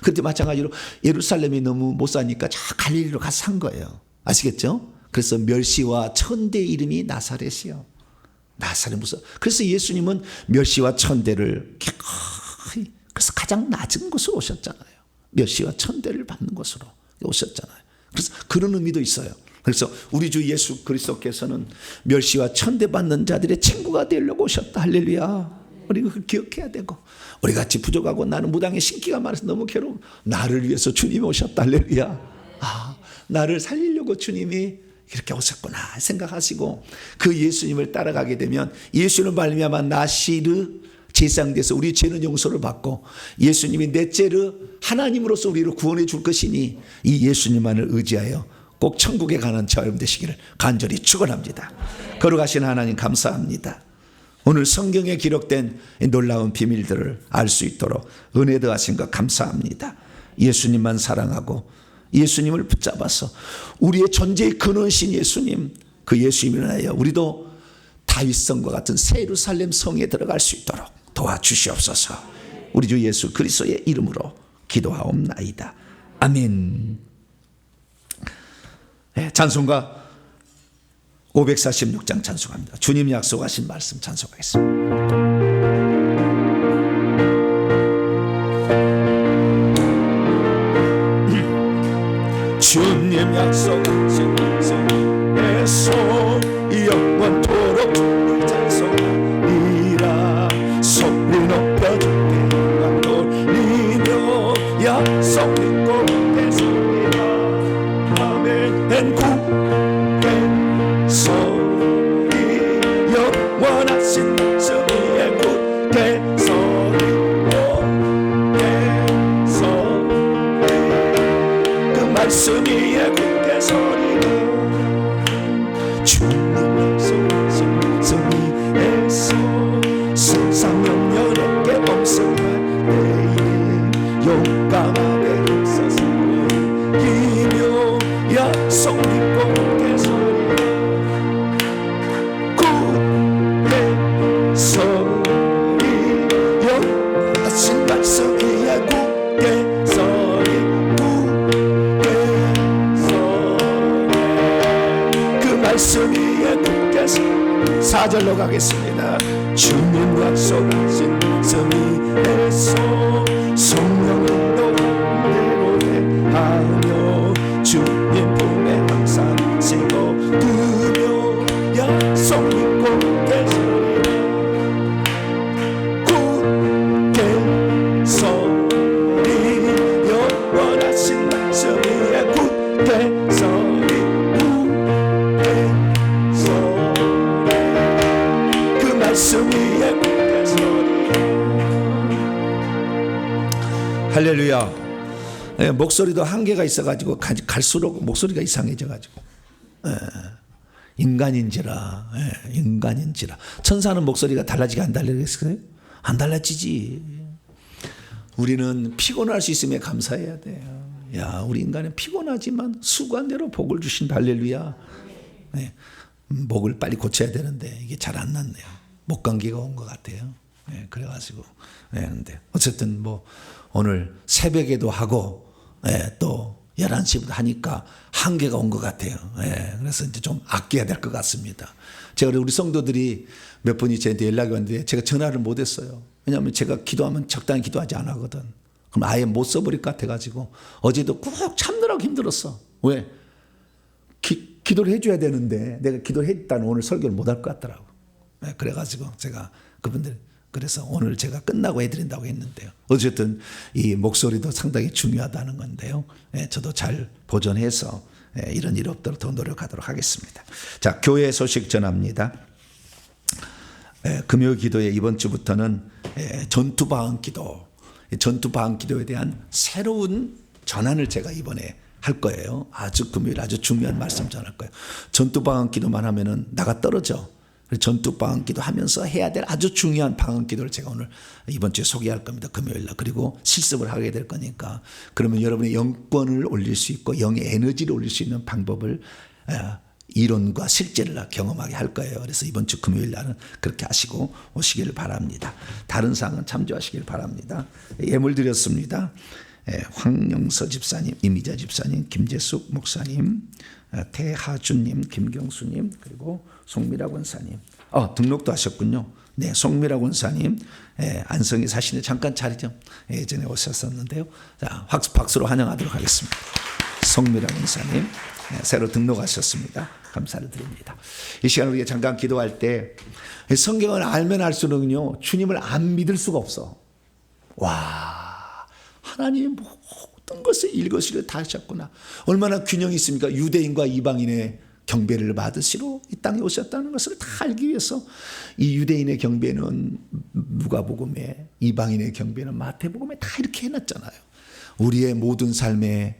그때 마찬가지로 예루살렘이 너무 못 사니까 갈릴리로 가서 산 거예요. 아시겠죠? 그래서 멸시와 천대의 이름이 나사렛이요. 나사렛 무슨 그래서 예수님은 멸시와 천대를 기꺼이 그래서 가장 낮은 곳으로 오셨잖아요. 멸시와 천대를 받는 곳으로 오셨잖아요. 그래서 그런 의미도 있어요. 그래서 우리 주 예수 그리스도께서는 멸시와 천대 받는 자들의 친구가 되려고 오셨다. 할렐루야. 우리가 그걸 기억해야 되고 우리 같이 부족하고 나는 무당의 신기가 많아서 너무 괴로워. 나를 위해서 주님이 오셨다. 할렐루야. 나를 살리려고 주님이 이렇게 오셨구나 생각하시고 그 예수님을 따라가게 되면 예수를 말미암아 나시르 제사장 돼서 우리 죄는 용서를 받고 예수님이 넷째르 하나님으로서 우리를 구원해 줄 것이니 이 예수님만을 의지하여 꼭 천국에 가는 저 여러분 되시기를 간절히 축원합니다. 걸어가신 하나님 감사합니다. 오늘 성경에 기록된 놀라운 비밀들을 알 수 있도록 은혜 더하신 것 감사합니다. 예수님만 사랑하고 예수님을 붙잡아서 우리의 존재의 근원이신 예수님 그 예수님을 인하여 우리도 다윗성과 같은 새 예루살렘 성에 들어갈 수 있도록 도와주시옵소서. 우리 주 예수 그리스도의 이름으로 기도하옵나이다. 아멘. 네, 찬송가 546장 찬송합니다. 주님 약속하신 말씀 찬송하겠습니다. 주님 약속하신 말씀에서 영원토록 주를 찬송하리라. 소리 높여 주께 영광 돌리며 약속 믿고 계시리라. 아멘. 굳게 서리 영원하신 말씀 위에 굳게 서리 말씀 위에 굳게 서리라. 주님 약속하신 말씀 위에서 세상 영연하게 엄성할 때에 용감하게 서서 이며 약속 믿고 굳게 서리라. 굳게 서리 영원하신 말씀 위에 굳게 서리. 말씀 위에 굳게 4절로 가겠습니다. 주님 약속하신 말씀 위에서 성령으로 대로하며 주님 품에 항상 새거두며 약속 믿고 굳게 서리라. 굳게 서리 영원하신 말씀 위에 굳게 서리. 말씀 위에 굳게 서리. 할렐루야. 예, 목소리도 한계가 있어가지고 갈수록 목소리가 이상해져가지고 인간인지라. 천사는 목소리가 달라지게 안 달라지겠어요? 안 달라지지. 우리는 피곤할 수 있으면 감사해야 돼요. 야, 우리 인간은 피곤하지만 수고한 대로 복을 주신 할렐루야. 네, 목을 빨리 고쳐야 되는데 이게 잘 안 낫네요. 목감기가 온 것 같아요. 네, 그래가지고 근데 어쨌든 뭐 오늘 새벽에도 하고 또 11시부터 하니까 한계가 온 것 같아요. 그래서 이제 좀 아껴야 될 것 같습니다. 제가 우리 성도들이 몇 분이 저한테 연락이 왔는데 제가 전화를 못 했어요. 왜냐하면 제가 기도하면 적당히 기도하지 안 하거든. 그럼 아예 못 써버릴 것 같아가지고 어제도 꾹 참느라고 힘들었어. 왜? 기도를 해줘야 되는데 내가 기도를 했다는 오늘 설교를 못 할 것 같더라고. 그래가지고 제가 그분들 그래서 오늘 제가 끝나고 해드린다고 했는데요. 어쨌든 이 목소리도 상당히 중요하다는 건데요. 저도 잘 보존해서 이런 일 없도록 더 노력하도록 하겠습니다. 자, 교회 소식 전합니다. 금요 기도에 이번 주부터는 전투방언 기도, 전투방언 기도에 대한 새로운 전환을 제가 이번에 할 거예요. 아주 금요일 아주 중요한 말씀 전할 거예요. 전투방언 기도만 하면은 나가 떨어져. 전투방언 기도 하면서 해야 될 아주 중요한 방언 기도를 제가 오늘 이번 주에 소개할 겁니다. 금요일날. 그리고 실습을 하게 될 거니까 그러면 여러분의 영권을 올릴 수 있고 영의 에너지를 올릴 수 있는 방법을 이론과 실제를 경험하게 할 거예요. 그래서 이번 주 금요일날은 그렇게 하시고 오시기를 바랍니다. 다른 사항은 참조하시길 바랍니다. 예물 드렸습니다. 황영서 집사님, 이미자 집사님, 김재숙 목사님, 태하준님, 김경수님, 그리고 송미라 권사님. 등록도 하셨군요. 네, 송미라 권사님, 안성에 사시는 잠깐 자리죠. 예전에 오셨었는데요. 자, 박수로 환영하도록 하겠습니다. 송미라 권사님, 새로 등록하셨습니다. 감사를 드립니다. 이 시간 우리가 잠깐 기도할 때 성경을 알면 알수록요 주님을 안 믿을 수가 없어. 와. 하나님이 모든 것을 일거수일투족을 다 하셨구나. 얼마나 균형이 있습니까? 유대인과 이방인의 경배를 받으시러 이 땅에 오셨다는 것을 다 알기 위해서 이 유대인의 경배는 누가복음에, 이방인의 경배는 마태복음에 다 이렇게 해놨잖아요. 우리의 모든 삶에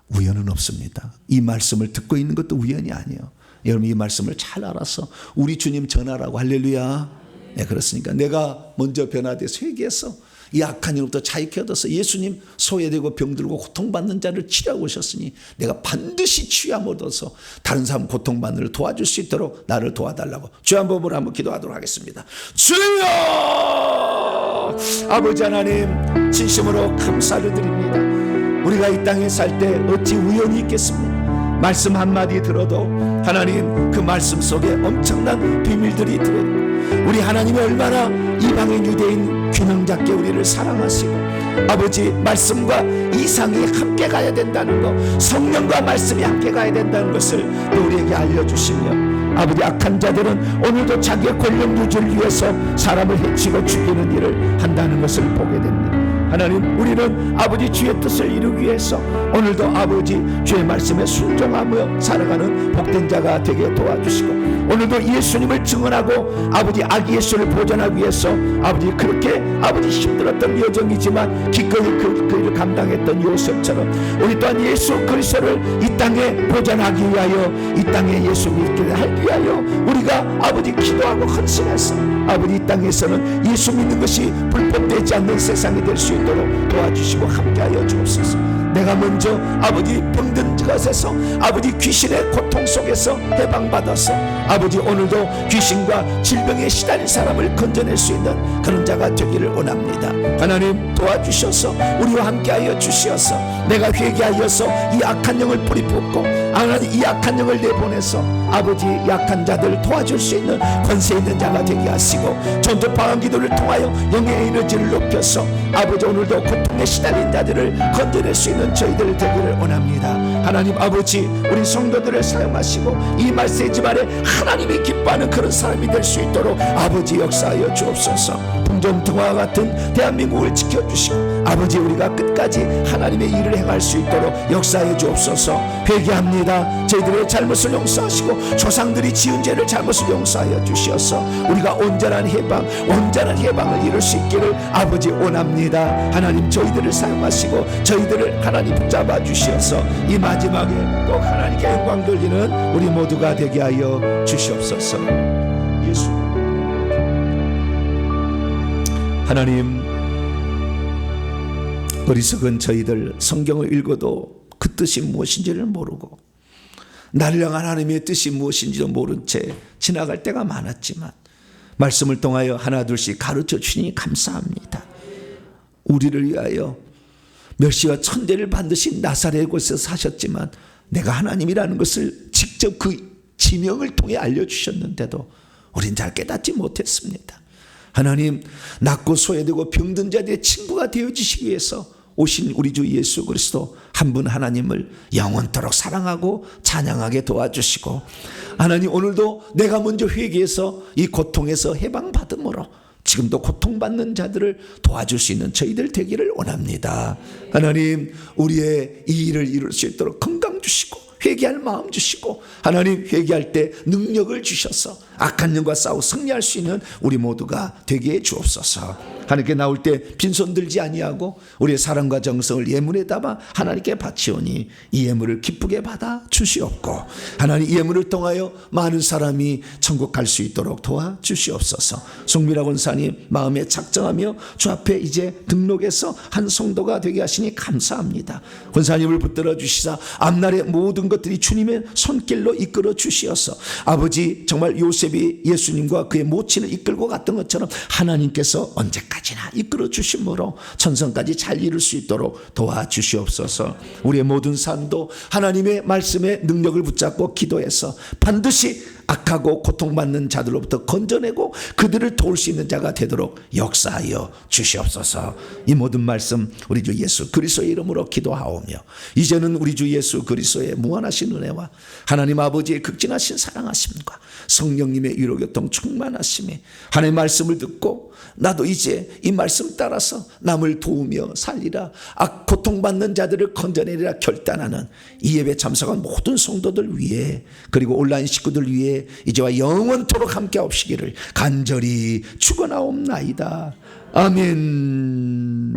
우연은 없습니다. 이 말씀을 듣고 있는 것도 우연이 아니에요. 여러분 이 말씀을 잘 알아서 우리 주님 전하라고. 할렐루야. 네, 그렇습니까? 내가 먼저 변화돼서 회개해서 이 악한 일로부터 자유케 얻어서 예수님 소외되고 병들고 고통받는 자를 치료하고 오셨으니 내가 반드시 치유함 얻어서 다른 사람 고통받는 일을 도와줄 수 있도록 나를 도와달라고 주 한 번으로 한번 기도하도록 하겠습니다. 주여 아버지 하나님, 진심으로 감사를 드립니다. 우리가 이 땅에 살 때 어찌 우연이 있겠습니까? 말씀 한마디 들어도 하나님, 그 말씀 속에 엄청난 비밀들이 들어있고, 우리 하나님이 얼마나 이방인 유대인 균형 잡게 우리를 사랑하시고, 아버지 말씀과 이상이 함께 가야 된다는 것, 성령과 말씀이 함께 가야 된다는 것을 또 우리에게 알려주시며, 아버지 악한 자들은 오늘도 자기의 권력 유지를 위해서 사람을 해치고 죽이는 일을 한다는 것을 보게 됩니다. 하나님, 우리는 아버지 주의 뜻을 이루기 위해서 오늘도 아버지 주의 말씀에 순종하며 살아가는 복된 자가 되게 도와주시고, 오늘도 예수님을 증언하고 아버지 아기 예수를 보존하기 위해서 아버지 그렇게 아버지 힘들었던 여정이지만 기꺼이 그 일을 감당했던 요셉처럼 우리 또한 예수 그리스도를 이 땅에 보존하기 위하여, 이 땅에 예수 믿게 하기 위하여 우리가 아버지 기도하고 헌신해서 아버지 이 땅에서는 예수 믿는 것이 불법되지 않는 세상이 될 수 있도록 도와주시고 함께하여 주옵소서. 내가 먼저 아버지 병든 것에서 아버지 귀신의 고통 속에서 해방받아서 아버지 오늘도 귀신과 질병에 시달린 사람을 건져낼 수 있는 그런 자가 되기를 원합니다. 하나님 도와주셔서 우리와 함께하여 주시어서 내가 회개하여서 이 악한 영을 뿌리 뽑고, 하나님 이 악한 영을 내보내서 아버지 약한 자들 도와줄 수 있는 권세 있는 자가 되게 하시고, 전도 방언 기도를 통하여 영의 에너지를 높여서 아버지 오늘도 고통에 시달린 자들을 건져낼 수 있는 저희들 되기를 원합니다. 하나님 아버지, 우리 성도들을 사용하시고 이 말세 집안에 하나님이 기뻐하는 그런 사람이 될 수 있도록 아버지 역사하여 주옵소서. 풍전등화와 같은 대한민국을 지켜주시고 아버지 우리가 끝까지 하나님의 일을 행할 수 있도록 역사해 주옵소서. 회개합니다. 저희들의 잘못을 용서하시고 조상들이 지은 죄를 잘못을 용서하여 주시어서 우리가 온전한 해방을 이룰 수 있기를 아버지 원합니다. 하나님 저희들을 사용하시고 저희들을 하나님 붙잡아 주시어서 이 마지막에 꼭 하나님께 영광 돌리는 우리 모두가 되게 하여 주시옵소서. 예수 하나님, 어리석은 저희들 성경을 읽어도 그 뜻이 무엇인지를 모르고 나를 향한 하나님의 뜻이 무엇인지도 모른 채 지나갈 때가 많았지만 말씀을 통하여 하나둘씩 가르쳐 주시니 감사합니다. 우리를 위하여 멸시와 천대를 반드시 나사렛 곳에서 사셨지만 내가 하나님이라는 것을 직접 그 지명을 통해 알려주셨는데도 우린 잘 깨닫지 못했습니다. 하나님, 낮고 소외되고 병든 자들의 친구가 되어주시기 위해서 오신 우리 주 예수 그리스도 한 분 하나님을 영원토록 사랑하고 찬양하게 도와주시고, 하나님 오늘도 내가 먼저 회개해서 이 고통에서 해방받음으로 지금도 고통받는 자들을 도와줄 수 있는 저희들 되기를 원합니다. 하나님, 우리의 이 일을 이룰 수 있도록 건강 주시고 회개할 마음 주시고, 하나님 회개할 때 능력을 주셔서 악한 영과 싸워 승리할 수 있는 우리 모두가 되게 해 주옵소서. 하나님께 나올 때 빈손 들지 아니하고 우리의 사랑과 정성을 예물에 담아 하나님께 바치오니 이 예물을 기쁘게 받아 주시옵고, 하나님 이 예물을 통하여 많은 사람이 천국 갈 수 있도록 도와주시옵소서. 송미라 권사님 마음에 작정하며 주 앞에 이제 등록해서 한 성도가 되게 하시니 감사합니다. 권사님을 붙들어 주시사 앞날의 모든 것들이 주님의 손길로 이끌어 주시어서 아버지 정말 요셉이 예수님과 그의 모친을 이끌고 갔던 것처럼 하나님께서 언제까지나 이끌어 주심으로 천성까지 잘 이룰 수 있도록 도와주시옵소서. 우리의 모든 삶도 하나님의 말씀의 능력을 붙잡고 기도해서 반드시 악하고 고통받는 자들로부터 건져내고 그들을 도울 수 있는 자가 되도록 역사하여 주시옵소서. 이 모든 말씀 우리 주 예수 그리스도의 이름으로 기도하오며, 이제는 우리 주 예수 그리스도의 무한하신 은혜와 하나님 아버지의 극진하신 사랑하심과 성령님의 위로교통 충만하심에 하나님의 말씀을 듣고 나도 이제 이 말씀 따라서 남을 도우며 살리라, 고통받는 자들을 건져내리라 결단하는 이 예배 참석한 모든 성도들 위해, 그리고 온라인 식구들 위해 이제와 영원토록 함께 하옵시기를 간절히 축원하옵나이다. 아멘.